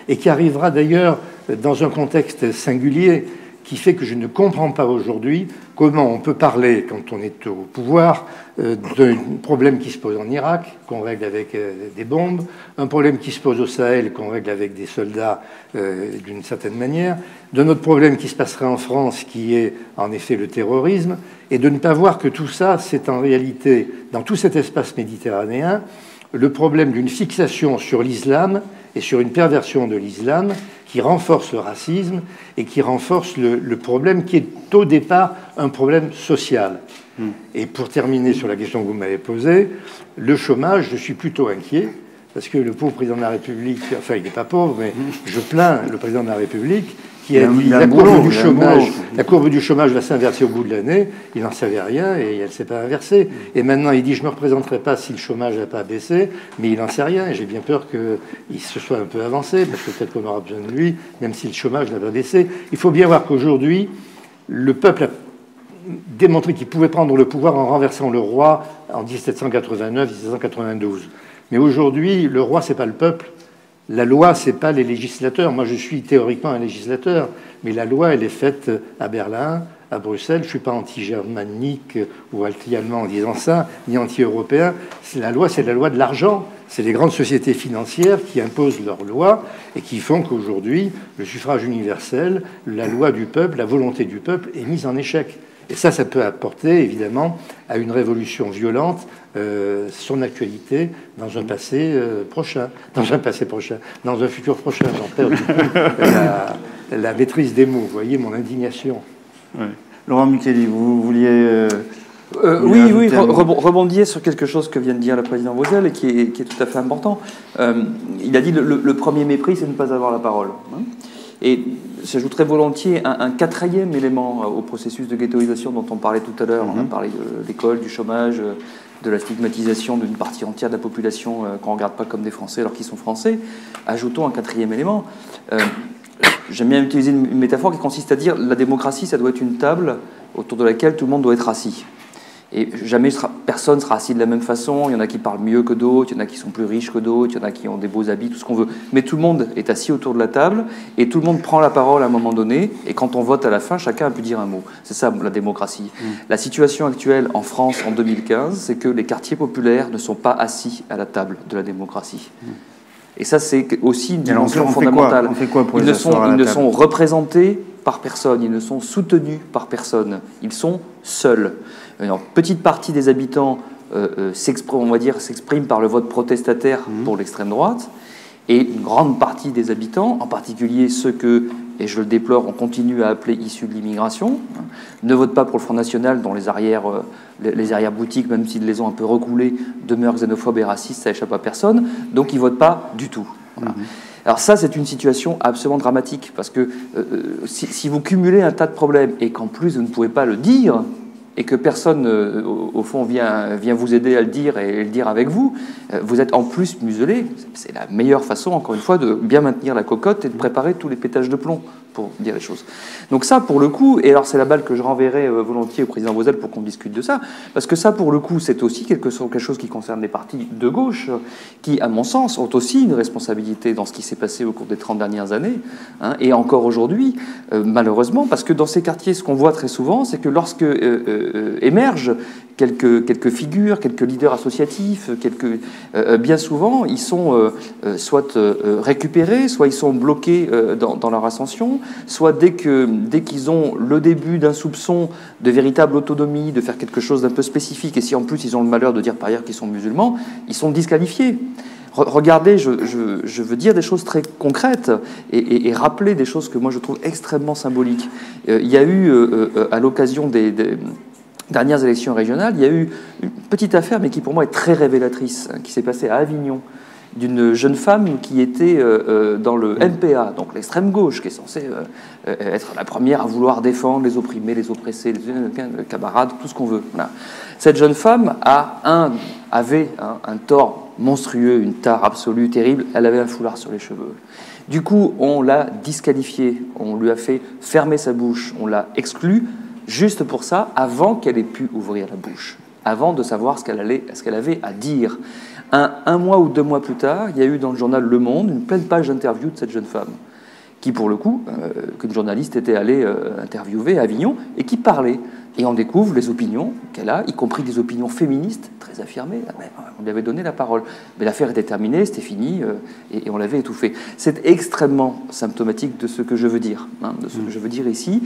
et qui arrivera d'ailleurs dans un contexte singulier, qui fait que je ne comprends pas aujourd'hui comment on peut parler, quand on est au pouvoir, d'un problème qui se pose en Irak, qu'on règle avec des bombes, un problème qui se pose au Sahel, qu'on règle avec des soldats d'une certaine manière, d'un autre problème qui se passerait en France, qui est en effet le terrorisme, et de ne pas voir que tout ça, c'est en réalité, dans tout cet espace méditerranéen, le problème d'une fixation sur l'islam et sur une perversion de l'islam qui renforce le racisme et qui renforce le problème qui est au départ un problème social. Et pour terminer sur la question que vous m'avez posée, le chômage, je suis plutôt inquiet, parce que le pauvre président de la République, enfin il n'est pas pauvre, mais je plains le président de la République, qui a dit la courbe du chômage va s'inverser au bout de l'année. Il n'en savait rien et elle ne s'est pas inversée. Et maintenant, il dit je ne me représenterai pas si le chômage n'a pas baissé, mais il n'en sait rien. Et j'ai bien peur qu'il se soit un peu avancé, parce que peut-être qu'on aura besoin de lui, même si le chômage n'a pas baissé. Il faut bien voir qu'aujourd'hui, le peuple a démontré qu'il pouvait prendre le pouvoir en renversant le roi en 1789-1792. Mais aujourd'hui, le roi, ce n'est pas le peuple. La loi, ce n'est pas les législateurs. Moi, je suis théoriquement un législateur, mais la loi, elle est faite à Berlin, à Bruxelles. Je ne suis pas anti-germanique ou anti-allemand en disant ça, ni anti-européen. La loi, c'est la loi de l'argent. C'est les grandes sociétés financières qui imposent leurs lois et qui font qu'aujourd'hui, le suffrage universel, la loi du peuple, la volonté du peuple est mise en échec. Et ça peut apporter, évidemment, à une révolution violente son actualité dans un passé prochain. Dans un futur prochain. J'en perds du coup la maîtrise des mots. Vous voyez mon indignation. Ouais. Laurent Micheli, vous vouliez... oui, rebondir sur quelque chose que vient de dire le président Vauzel et qui est tout à fait important. Il a dit le premier mépris, c'est de ne pas avoir la parole. Et j'ajouterais volontiers un quatrième élément au processus de ghettoisation dont on parlait tout à l'heure. On a parlé de l'école, du chômage, de la stigmatisation d'une partie entière de la population qu'on ne regarde pas comme des Français alors qu'ils sont Français. Ajoutons un 4e élément. J'aime bien utiliser une métaphore qui consiste à dire la démocratie, ça doit être une table autour de laquelle tout le monde doit être assis. Et jamais personne ne sera assis de la même façon. Il y en a qui parlent mieux que d'autres, il y en a qui sont plus riches que d'autres, il y en a qui ont des beaux habits, tout ce qu'on veut. Mais tout le monde est assis autour de la table et tout le monde prend la parole à un moment donné. Et quand on vote à la fin, chacun a pu dire un mot. C'est ça la démocratie. La situation actuelle en France en 2015, c'est que les quartiers populaires ne sont pas assis à la table de la démocratie. Et ça, c'est aussi une dimension fondamentale. On fait quoi pour ils les asseoir à la ne table sont représentés par personne, ils ne sont soutenus par personne. Ils sont seuls. Une petite partie des habitants s'exprime par le vote protestataire pour l'extrême droite, et une grande partie des habitants, en particulier ceux que, et je le déplore, on continue à appeler issus de l'immigration, ne votent pas pour le Front National, dont les arrière-boutiques, même s'ils les ont un peu recoulées, demeurent xénophobes et racistes, ça échappe à personne, donc ils ne votent pas du tout. Voilà. Alors ça, c'est une situation absolument dramatique, parce que si vous cumulez un tas de problèmes, et qu'en plus vous ne pouvez pas le dire, et que personne, au fond, vient vous aider à le dire et le dire avec vous, vous êtes en plus muselé. C'est la meilleure façon, encore une fois, de bien maintenir la cocotte et de préparer tous les pétages de plomb, pour dire les choses. Donc ça, pour le coup, et alors c'est la balle que je renverrai volontiers au président Vauzel pour qu'on discute de ça, parce que ça, pour le coup, c'est aussi quelque chose qui concerne les partis de gauche, qui, à mon sens, ont aussi une responsabilité dans ce qui s'est passé au cours des 30 dernières années, hein, et encore aujourd'hui, malheureusement, parce que dans ces quartiers, ce qu'on voit très souvent, c'est que lorsque émergent quelques figures, quelques leaders associatifs, bien souvent, ils sont soit récupérés, soit ils sont bloqués dans leur ascension, soit dès qu'ils ont le début d'un soupçon de véritable autonomie, de faire quelque chose d'un peu spécifique, et si en plus ils ont le malheur de dire par ailleurs qu'ils sont musulmans, ils sont disqualifiés. Regardez, je veux dire des choses très concrètes et rappeler des choses que moi je trouve extrêmement symboliques. Il y a eu, à l'occasion des dernières élections régionales, il y a eu une petite affaire, mais qui pour moi est très révélatrice, hein, qui s'est passée à Avignon, d'une jeune femme qui était dans le NPA, donc l'extrême gauche, qui est censée être la première à vouloir défendre les opprimés, les oppressés, les camarades, tout ce qu'on veut. Voilà. Cette jeune femme avait un tort monstrueux, une tare absolue, terrible. Elle avait un foulard sur les cheveux. Du coup, on l'a disqualifiée, on lui a fait fermer sa bouche, on l'a exclue, juste pour ça, avant qu'elle ait pu ouvrir la bouche, avant de savoir ce qu'elle avait à dire. Un mois ou 2 mois plus tard, il y a eu dans le journal Le Monde une pleine page d'interview de cette jeune femme, qui pour le coup, qu'une journaliste était allée interviewer à Avignon, et qui parlait. Et on découvre les opinions qu'elle a, y compris des opinions féministes très affirmées. On lui avait donné la parole. Mais l'affaire était terminée, c'était fini, et on l'avait étouffée. C'est extrêmement symptomatique de ce que je veux dire, hein, de ce que je veux dire ici.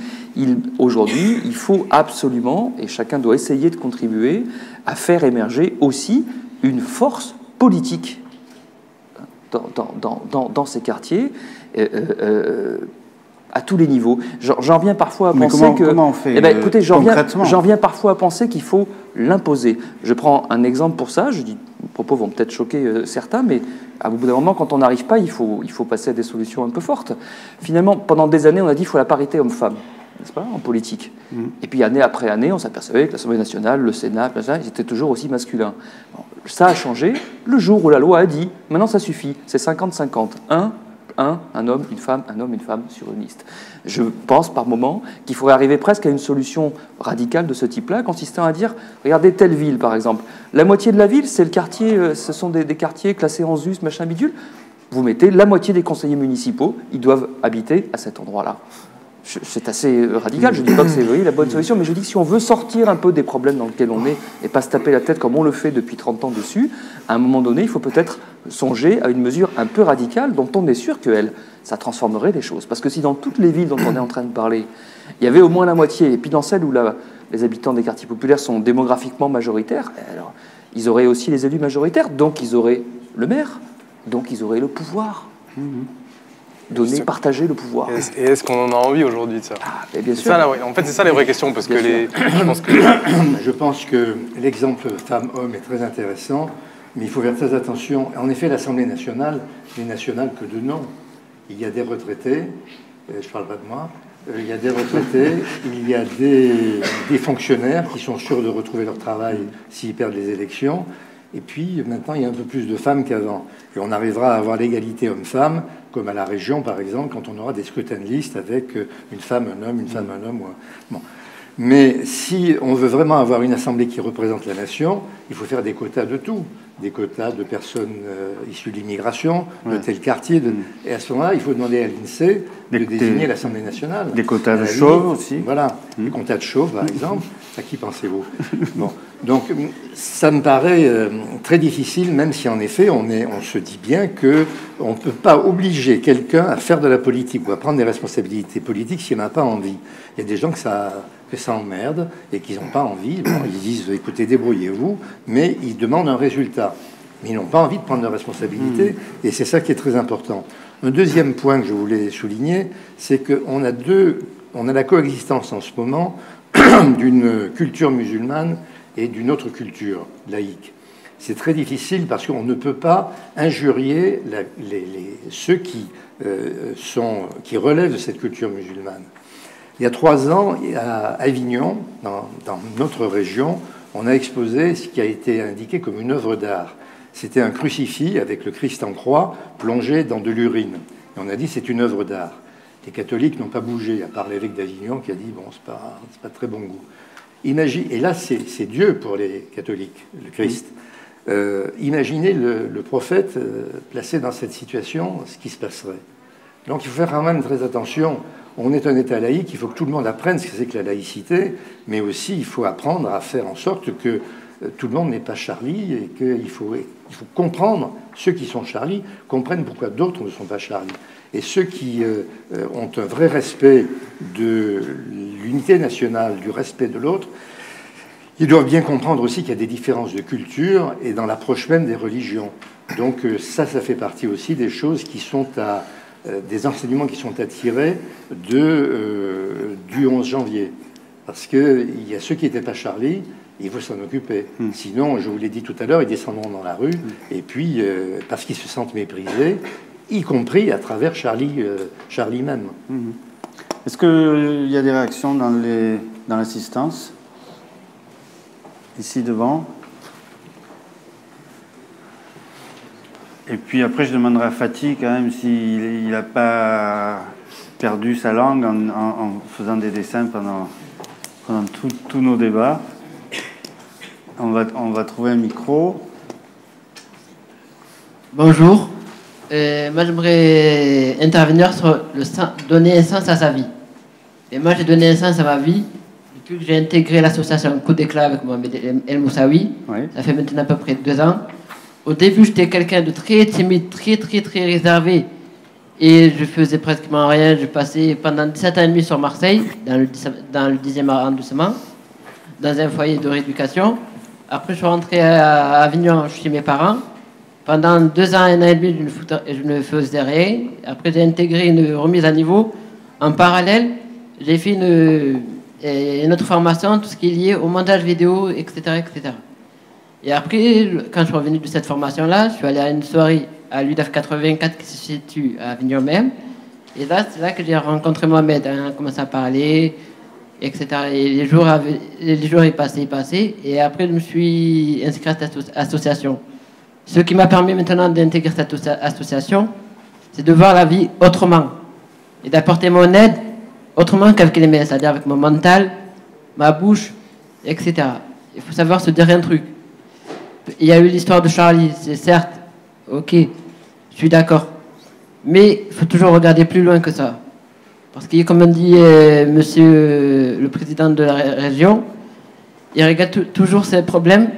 Aujourd'hui, il faut absolument, et chacun doit essayer de contribuer, à faire émerger aussi une force politique dans ces quartiers, à tous les niveaux. J'en viens parfois à penser que... Comment on fait écoutez, concrètement ? J'en viens parfois à penser qu'il faut l'imposer. Je prends un exemple pour ça. Je dis, les propos vont peut-être choquer certains, mais à bout d'un moment, quand on n'arrive pas, il faut passer à des solutions un peu fortes. Finalement, pendant des années, on a dit qu'il faut la parité homme-femme, n'est-ce pas, en politique. Et puis, année après année, on s'apercevait que l'Assemblée nationale, le Sénat, ils étaient toujours aussi masculins. Bon, ça a changé le jour où la loi a dit, maintenant ça suffit, c'est 50-50. Un homme, une femme, un homme, une femme sur une liste. Je pense par moment qu'il faudrait arriver presque à une solution radicale de ce type-là, consistant à dire, regardez telle ville par exemple, la moitié de la ville, c'est le quartier, ce sont des quartiers classés en ZUS, machin bidule, vous mettez la moitié des conseillers municipaux, ils doivent habiter à cet endroit-là. C'est assez radical, je ne dis pas que c'est la bonne solution, mais je dis que si on veut sortir un peu des problèmes dans lesquels on est et pas se taper la tête comme on le fait depuis 30 ans dessus, à un moment donné, il faut peut-être songer à une mesure un peu radicale dont on est sûr que ça transformerait les choses. Parce que si dans toutes les villes dont on est en train de parler, il y avait au moins la moitié, et puis dans celles où les habitants des quartiers populaires sont démographiquement majoritaires, alors, ils auraient aussi les élus majoritaires, donc ils auraient le maire, donc ils auraient le pouvoir. Partager le pouvoir. Et est-ce qu'on en a envie aujourd'hui de ça? Bien sûr. En fait, c'est ça les vraies questions, parce que je pense que l'exemple femme-homme est très intéressant, mais il faut faire très attention. En effet, l'Assemblée nationale n'est nationale que de nom. Il y a des retraités, je ne parle pas de moi, il y a des retraités, il y a des fonctionnaires qui sont sûrs de retrouver leur travail s'ils perdent les élections. Et puis maintenant, il y a un peu plus de femmes qu'avant. Et on arrivera à avoir l'égalité homme-femme, comme à la région, par exemple, quand on aura des scrutins de liste avec une femme, un homme, une femme, un homme. Bon. Mais si on veut vraiment avoir une assemblée qui représente la nation, il faut faire des quotas de tout. Des quotas de personnes issues de l'immigration, de tel quartier. Et à ce moment-là, il faut demander à l'INSEE de désigner l'Assemblée nationale. Des quotas de chauves aussi. Voilà, des quotas de chauves, par exemple. À qui pensez-vous? Bon. Donc, ça me paraît très difficile, même si en effet, on se dit bien qu'on ne peut pas obliger quelqu'un à faire de la politique ou à prendre des responsabilités politiques s'il n'a pas envie. Il y a des gens que ça emmerde et qu'ils n'ont pas envie. Bon, ils disent, écoutez, débrouillez-vous, mais ils demandent un résultat. Mais ils n'ont pas envie de prendre de responsabilités, et c'est ça qui est très important. Un deuxième point que je voulais souligner, c'est qu'on a la coexistence en ce moment d'une culture musulmane et d'une autre culture laïque. C'est très difficile parce qu'on ne peut pas injurier ceux qui relèvent de cette culture musulmane. Il y a 3 ans, à Avignon, dans notre région, on a exposé ce qui a été indiqué comme une œuvre d'art. C'était un crucifix avec le Christ en croix plongé dans de l'urine. Et on a dit c'est une œuvre d'art. Les catholiques n'ont pas bougé, à part l'évêque d'Avignon qui a dit bon, c'est pas très bon goût. Et là, c'est Dieu pour les catholiques, le Christ. Imaginez le prophète placé dans cette situation, ce qui se passerait. Donc il faut faire quand même très attention. On est un État laïque, il faut que tout le monde apprenne ce que c'est que la laïcité, mais aussi il faut apprendre à faire en sorte que tout le monde n'est pas Charlie et qu'il faut comprendre, ceux qui sont Charlie comprennent pourquoi d'autres ne sont pas Charlie. Et ceux qui ont un vrai respect de l'unité nationale, du respect de l'autre, ils doivent bien comprendre aussi qu'il y a des différences de culture et dans l'approche même des religions. Donc ça fait partie aussi des choses qui sont des enseignements qui sont à tirer du 11 janvier. Parce qu'il y a ceux qui n'étaient pas Charlie, il faut s'en occuper. Sinon, je vous l'ai dit tout à l'heure, ils descendront dans la rue, et puis, parce qu'ils se sentent méprisés, y compris à travers Charlie même. Est-ce qu'il y a des réactions dans l'assistance? Ici devant. Et puis après, je demanderai à Fatih quand même s'il n'a pas perdu sa langue en faisant des dessins pendant tous nos débats. On va trouver un micro. Bonjour. Moi, j'aimerais intervenir sur donner un sens à sa vie. Et moi, j'ai donné un sens à ma vie depuis que j'ai intégré l'association Coup d'éclat avec Mohamed El Moussaoui. Oui. Ça fait maintenant à peu près 2 ans. Au début, j'étais quelqu'un de très timide, très réservé. Et je faisais pratiquement rien. Je passais pendant 17 ans et demi sur Marseille, dans le 10e arrondissement, dans un foyer de rééducation. Après, je suis rentré à Avignon chez mes parents. Pendant 2 ans, 1 an et demi, je ne faisais rien. Après, j'ai intégré une remise à niveau. En parallèle, j'ai fait une autre formation, tout ce qui est lié au montage vidéo, etc., etc. Et après, quand je suis revenu de cette formation-là, je suis allé à une soirée à l'UDAF 84 qui se situe à Avignon même. Et là, c'est là que j'ai rencontré Mohamed. On a commencé à parler, etc. Et les jours est passé. Et après, je me suis inscrit à cette association. Ce qui m'a permis maintenant d'intégrer cette association, c'est de voir la vie autrement. Et d'apporter mon aide autrement qu'avec les mains, c'est-à-dire avec mon mental, ma bouche, etc. Il faut savoir se dire un truc. Il y a eu l'histoire de Charlie, c'est certes, ok, je suis d'accord. Mais il faut toujours regarder plus loin que ça. Parce que, comme dit monsieur le président de la région, il regarde toujours ces problèmes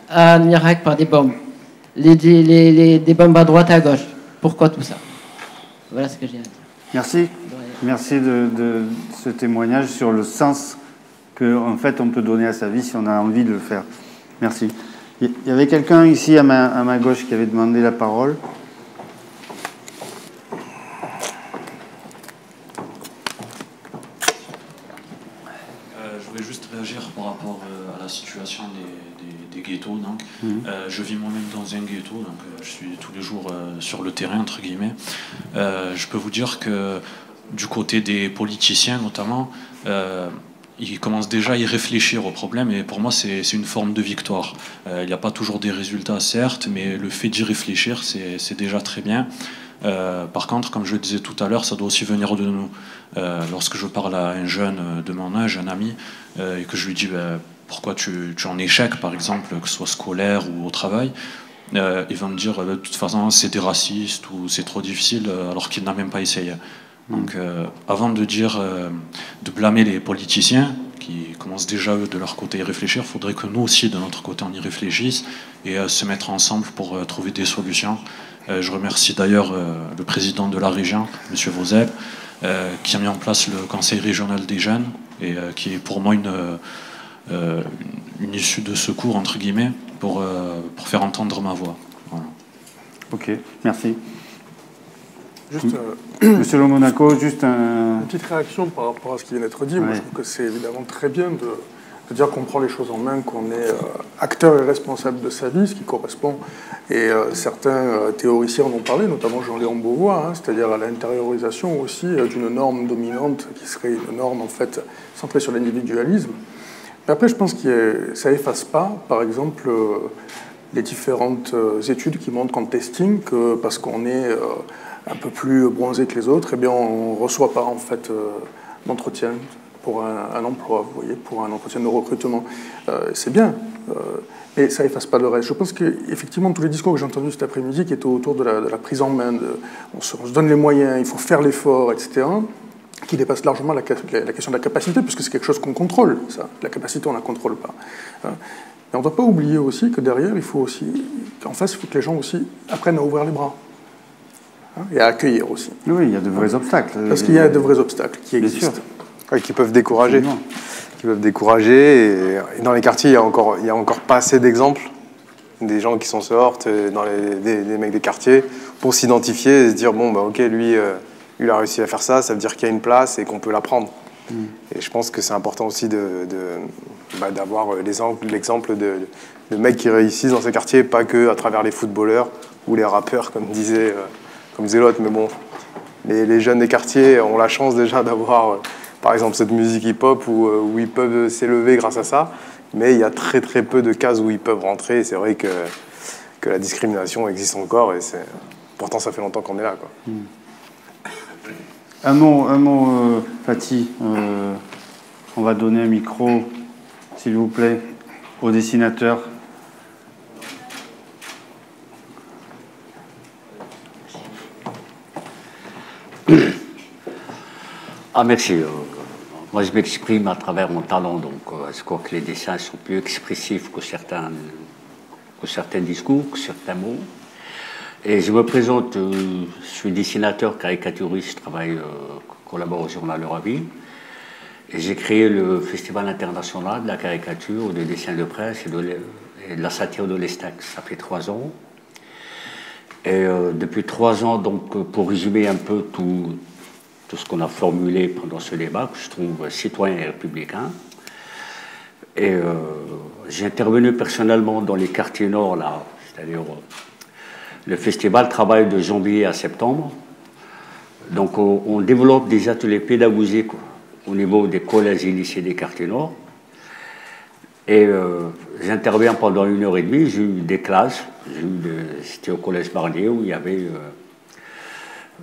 en Irak par des bombes. Des bombes à droite et à gauche. Pourquoi tout ça? Voilà ce que j'ai à dire. Merci. Merci de ce témoignage sur le sens qu'en fait on peut donner à sa vie si on a envie de le faire. Merci. Il y avait quelqu'un ici à ma gauche qui avait demandé la parole. Je voulais juste réagir par rapport à la situation des ghettos. Donc. Je vis moi-même dans un ghetto, donc je suis tous les jours sur le terrain, entre guillemets. Je peux vous dire que du côté des politiciens notamment, ils commencent déjà à y réfléchir au problème, et pour moi c'est une forme de victoire. Il n'y a pas toujours des résultats, certes, mais le fait d'y réfléchir, c'est déjà très bien. Par contre, comme je le disais tout à l'heure, ça doit aussi venir de nous. Lorsque je parle à un jeune de mon âge, un ami, et que je lui dis pourquoi tu es en échec, par exemple, que ce soit scolaire ou au travail, il va me dire de toute façon c'est des racistes ou c'est trop difficile, alors qu'il n'a même pas essayé. Donc avant de dire, de blâmer les politiciens qui commencent déjà eux de leur côté à y réfléchir, il faudrait que nous aussi de notre côté on y réfléchisse et se mettre ensemble pour trouver des solutions. Je remercie d'ailleurs le président de la région, M. Voseb, qui a mis en place le conseil régional des jeunes et qui est pour moi une issue de secours entre guillemets pour faire entendre ma voix. Voilà. Ok, merci. Juste, Monsieur Le Monaco, juste une petite réaction par rapport à ce qui vient d'être dit. Moi, je trouve que c'est évidemment très bien de dire qu'on prend les choses en main, qu'on est acteur et responsable de sa vie, ce qui correspond, et certains théoriciens en ont parlé, notamment Jean-Léon Beauvois, c'est-à-dire à l'intériorisation aussi d'une norme dominante qui serait une norme en fait centrée sur l'individualisme. Mais après, je pense que ça efface pas, par exemple, les différentes études qui montrent en testing que parce qu'on est un peu plus bronzé que les autres, eh bien, on ne reçoit pas en fait d'entretien pour un emploi, vous voyez, pour un entretien de recrutement. C'est bien, mais ça efface pas le reste. Je pense qu'effectivement, tous les discours que j'ai entendus cet après-midi qui étaient autour de la prise en main, on se donne les moyens, il faut faire l'effort, etc., qui dépasse largement la question de la capacité, puisque c'est quelque chose qu'on contrôle, ça. La capacité, on ne la contrôle pas. Mais on ne doit pas oublier aussi que derrière, il faut aussi, qu'en face, il faut que les gens aussi apprennent à ouvrir les bras. Et à accueillir aussi. Oui, il y a de vrais obstacles. Parce qu'il y a de vrais obstacles qui existent. Ouais, qui peuvent décourager. Qui peuvent décourager. Et dans les quartiers, il y a encore pas assez d'exemples des gens qui s'en sortent, des mecs des quartiers, pour s'identifier et se dire, bon, bah, ok, lui, il a réussi à faire ça, ça veut dire qu'il y a une place et qu'on peut la prendre. Et je pense que c'est important aussi d'avoir l'exemple de mecs qui réussissent dans ces quartiers, pas que à travers les footballeurs ou les rappeurs, comme disait l'autre. Mais bon, les jeunes des quartiers ont la chance déjà d'avoir, par exemple, cette musique hip-hop où ils peuvent s'élever grâce à ça. Mais il y a très très peu de cases où ils peuvent rentrer. Et c'est vrai que la discrimination existe encore. Et pourtant, ça fait longtemps qu'on est là, quoi. Un mot, Fatih. On va donner un micro, s'il vous plaît, au dessinateur. Ah, merci. Moi, je m'exprime à travers mon talent, donc je crois que les dessins sont plus expressifs que certains discours, que certains mots. Et je me présente, je suis dessinateur, caricaturiste, je travaille, collabore au journal Le Ravi. Et j'ai créé le Festival international de la caricature, des dessins de presse et de la satire de l'Estac. Ça fait 3 ans. Et depuis 3 ans, donc, pour résumer un peu tout ce qu'on a formulé pendant ce débat, que je trouve citoyen et républicain. Et j'ai intervenu personnellement dans les quartiers nord, là, c'est-à-dire le festival travaille de janvier à septembre. Donc on développe des ateliers pédagogiques au niveau des collèges et lycées des quartiers nord. Et j'interviens pendant 1h30, j'ai eu des classes, c'était au collège Barnier où il y avait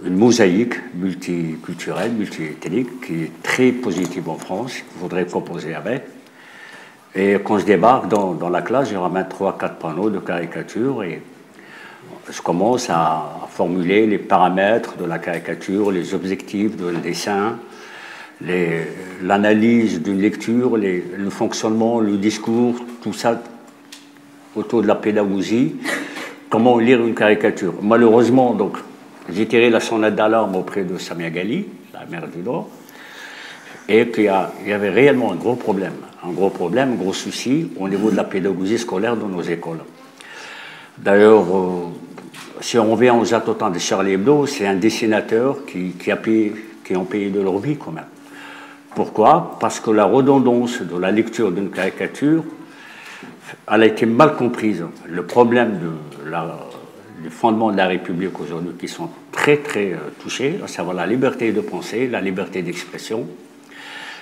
une mosaïque multiculturelle, multiethnique, qui est très positive en France, qu'il faudrait composer avec. Et quand je débarque dans la classe, je ramène 3-4 panneaux de caricature et je commence à formuler les paramètres de la caricature, les objectifs du dessin, l'analyse d'une lecture, le fonctionnement, le discours, tout ça autour de la pédagogie, comment lire une caricature. Malheureusement, donc, j'ai tiré la sonnette d'alarme auprès de Samia Ghali, la maire du Nord, et qu'il y avait réellement un gros problème, un gros souci au niveau de la pédagogie scolaire dans nos écoles. D'ailleurs, si on revient aux attentats de Charlie Hebdo, c'est un dessinateur qui ont payé de leur vie quand même. Pourquoi? Parce que la redondance de la lecture d'une caricature, elle a été mal comprise. Le problème fondements de la République aujourd'hui qui sont très très touchés, à savoir la liberté de penser, la liberté d'expression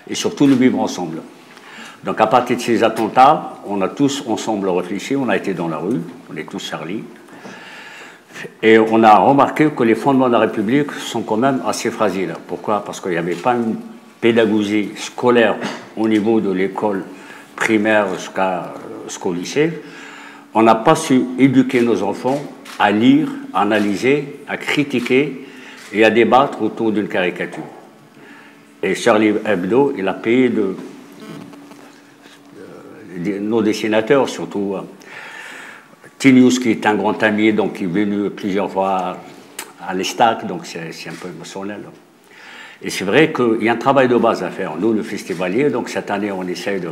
et surtout le vivre ensemble. Donc à partir de ces attentats, on a tous ensemble réfléchi, on a été dans la rue, on est tous Charlie, et on a remarqué que les fondements de la République sont quand même assez fragiles. Pourquoi? Parce qu'il n'y avait pas une pédagogie scolaire au niveau de l'école primaire jusqu'au lycée. On n'a pas su éduquer nos enfants à lire, à analyser, à critiquer et à débattre autour d'une caricature. Et Charlie Hebdo, il a payé nos dessinateurs, surtout Tinius, qui est un grand ami, donc qui est venu plusieurs fois à l'Estac, donc c'est un peu émotionnel. Et c'est vrai qu'il y a un travail de base à faire. Nous, le festivalier, donc cette année, on essaie de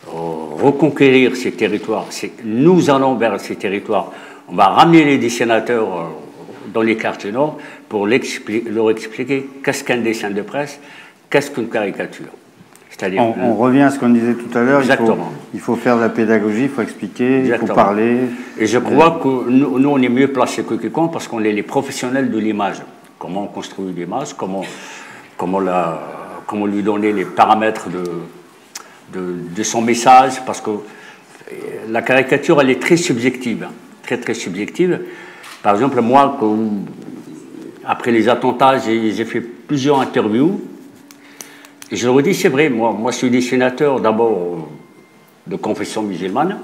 reconquérir ces territoires. Nous allons vers ces territoires. On va ramener les dessinateurs dans les quartiers nord pour leur expliquer qu'est-ce qu'un dessin de presse, qu'est-ce qu'une caricature. C'est-à-dire, on revient à ce qu'on disait tout à l'heure. Il faut faire de la pédagogie, il faut expliquer, il faut parler. Et je crois que nous, on est mieux placés que quiconque parce qu'on est les professionnels de l'image. Comment on construit l'image, comment lui donner les paramètres de son message, parce que la caricature, elle est très subjective, très très subjective. Par exemple, moi, après les attentats, j'ai fait plusieurs interviews, et je leur dis, c'est vrai, moi je suis dessinateur d'abord de confession musulmane.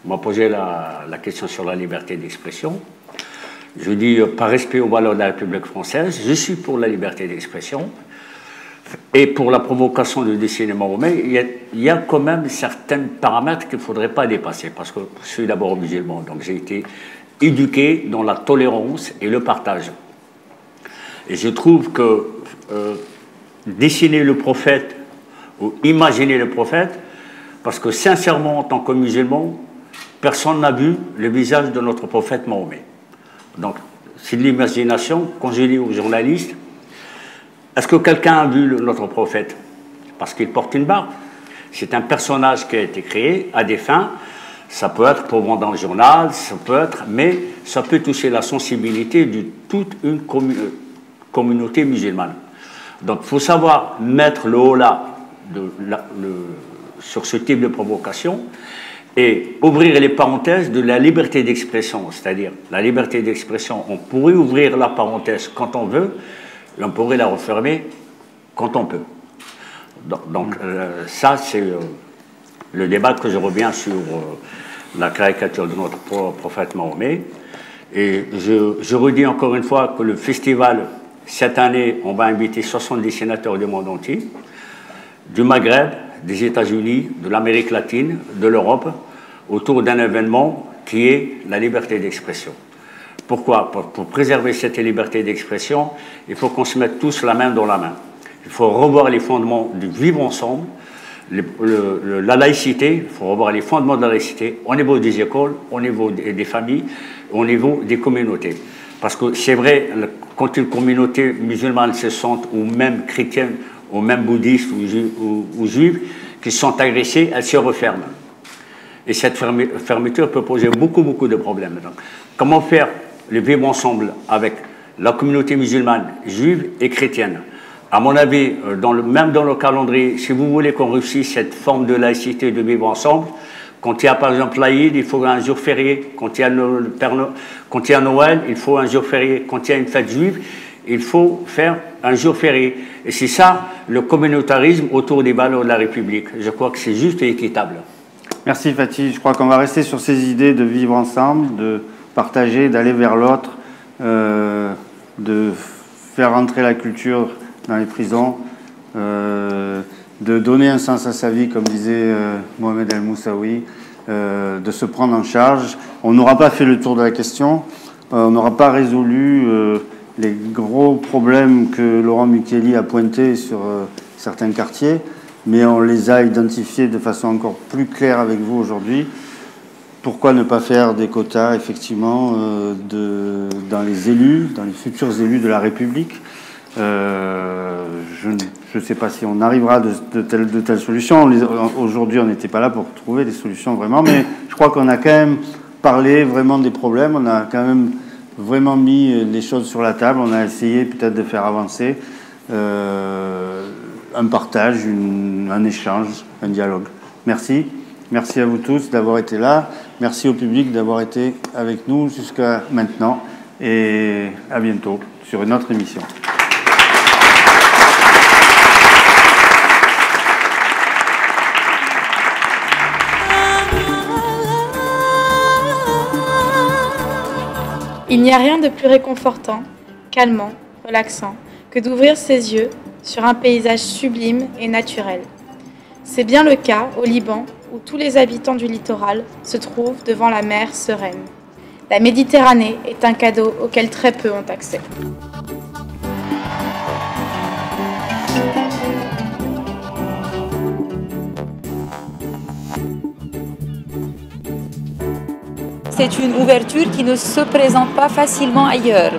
On m'a posé la question sur la liberté d'expression. Je dis, par respect aux valeurs de la République française, je suis pour la liberté d'expression. Et pour la provocation du dessiné mahomet, il y a quand même certains paramètres qu'il ne faudrait pas dépasser, parce que je suis d'abord musulman, donc j'ai été éduqué dans la tolérance et le partage. Et je trouve que dessiner le prophète ou imaginer le prophète, parce que sincèrement, en tant que musulman, personne n'a vu le visage de notre prophète Mahomet. Donc, c'est de l'imagination. Quand je dis aux journalistes, est-ce que quelqu'un a vu notre prophète? Parce qu'il porte une barbe. C'est un personnage qui a été créé à des fins. Ça peut être pour vendre dans le journal, ça peut être, mais ça peut toucher la sensibilité de toute une communauté musulmane. Donc, il faut savoir mettre le haut-là sur ce type de provocation et ouvrir les parenthèses de la liberté d'expression. C'est-à-dire, la liberté d'expression, on pourrait ouvrir la parenthèse quand on veut, et on pourrait la refermer quand on peut. Donc ça, c'est le débat que je reviens sur la caricature de notre prophète Mahomet. Et je redis encore une fois que le festival, cette année, on va inviter 60 dessinateurs du monde entier, du Maghreb, des États-Unis, de l'Amérique latine, de l'Europe, autour d'un événement qui est la liberté d'expression. Pourquoi? Pour préserver cette liberté d'expression, il faut qu'on se mette tous la main dans la main. Il faut revoir les fondements du vivre ensemble, la laïcité, il faut revoir les fondements de la laïcité au niveau des écoles, au niveau des familles, au niveau des communautés. Parce que c'est vrai, quand une communauté musulmane se sent, ou même chrétienne, ou même bouddhiste, ou juive, qui se sont agressées, elles se referment. Et cette fermeture peut poser beaucoup de problèmes. Donc, comment faire le vivre ensemble avec la communauté musulmane, juive et chrétienne? À mon avis, même dans le calendrier, si vous voulez qu'on réussisse cette forme de laïcité, de vivre ensemble, quand il y a par exemple l'Aïd, il faut un jour férié. Quand il y a Noël, il faut un jour férié. Quand il y a une fête juive, il faut faire un jour férié. Et c'est ça, le communautarisme autour des valeurs de la République. Je crois que c'est juste et équitable. Merci Fatih. Je crois qu'on va rester sur ces idées de vivre ensemble, de partager, d'aller vers l'autre, de faire entrer la culture dans les prisons, de donner un sens à sa vie, comme disait Mohamed El Moussaoui, de se prendre en charge. On n'aura pas fait le tour de la question, on n'aura pas résolu les gros problèmes que Laurent Micheli a pointés sur certains quartiers, mais on les a identifiés de façon encore plus claire avec vous aujourd'hui. Pourquoi ne pas faire des quotas, effectivement, dans les élus, dans les futurs élus de la République? Je ne sais pas si on arrivera de telles solutions. Aujourd'hui, on n'était pas là pour trouver des solutions vraiment, mais je crois qu'on a quand même parlé vraiment des problèmes. On a quand même vraiment mis les choses sur la table. On a essayé peut-être de faire avancer un partage, un échange, un dialogue. Merci. Merci à vous tous d'avoir été là. Merci au public d'avoir été avec nous jusqu'à maintenant. Et à bientôt sur une autre émission. Il n'y a rien de plus réconfortant, calmant, relaxant que d'ouvrir ses yeux sur un paysage sublime et naturel. C'est bien le cas au Liban, où tous les habitants du littoral se trouvent devant la mer sereine. La Méditerranée est un cadeau auquel très peu ont accès. C'est une ouverture qui ne se présente pas facilement ailleurs.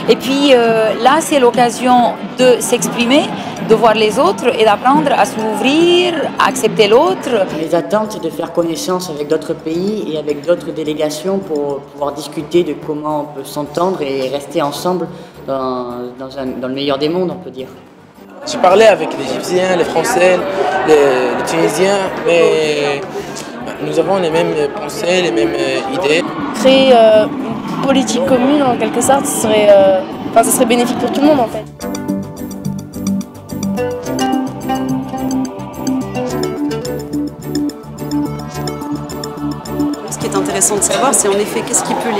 Et puis là, c'est l'occasion de s'exprimer, de voir les autres et d'apprendre à s'ouvrir, à accepter l'autre. Les attentes, c'est de faire connaissance avec d'autres pays et avec d'autres délégations pour pouvoir discuter de comment on peut s'entendre et rester ensemble dans le meilleur des mondes, on peut dire. J'ai parlé avec les Égyptiens, les Français, les Tunisiens, mais nous avons les mêmes pensées, les mêmes idées. Créer une politique commune, en quelque sorte, ça serait bénéfique pour tout le monde, en fait. Ce qui est intéressant de savoir, c'est en effet qu'est-ce qui peut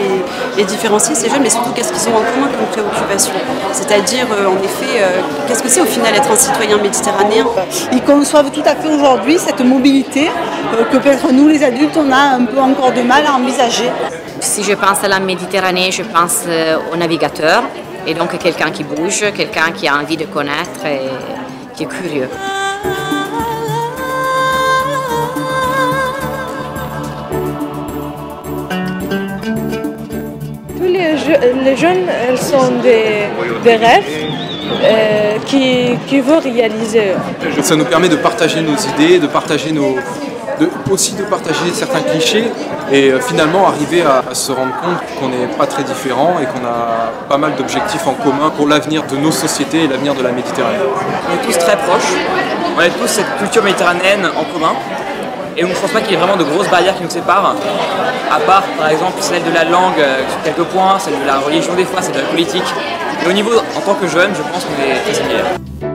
les différencier, ces jeunes, mais surtout qu'est-ce qu'ils ont en commun comme préoccupation. C'est-à-dire, en effet, qu'est-ce que c'est au final être un citoyen méditerranéen? Ils conçoivent tout à fait aujourd'hui cette mobilité que peut-être nous, les adultes, on a un peu encore de mal à envisager. Si je pense à la Méditerranée, je pense au navigateur, et donc quelqu'un qui bouge, quelqu'un qui a envie de connaître et qui est curieux. Les jeunes, elles sont des rêves qui veulent réaliser. Ça nous permet de partager nos idées, de partager aussi de partager certains clichés et finalement arriver à se rendre compte qu'on n'est pas très différents et qu'on a pas mal d'objectifs en commun pour l'avenir de nos sociétés et l'avenir de la Méditerranée. On est tous très proches, on a tous cette culture méditerranéenne en commun. Et on ne pense pas qu'il y ait vraiment de grosses barrières qui nous séparent, à part par exemple celle de la langue sur quelques points, celle de la religion des fois, celle de la politique. Et au niveau, en tant que jeune, je pense qu'on est très similaires.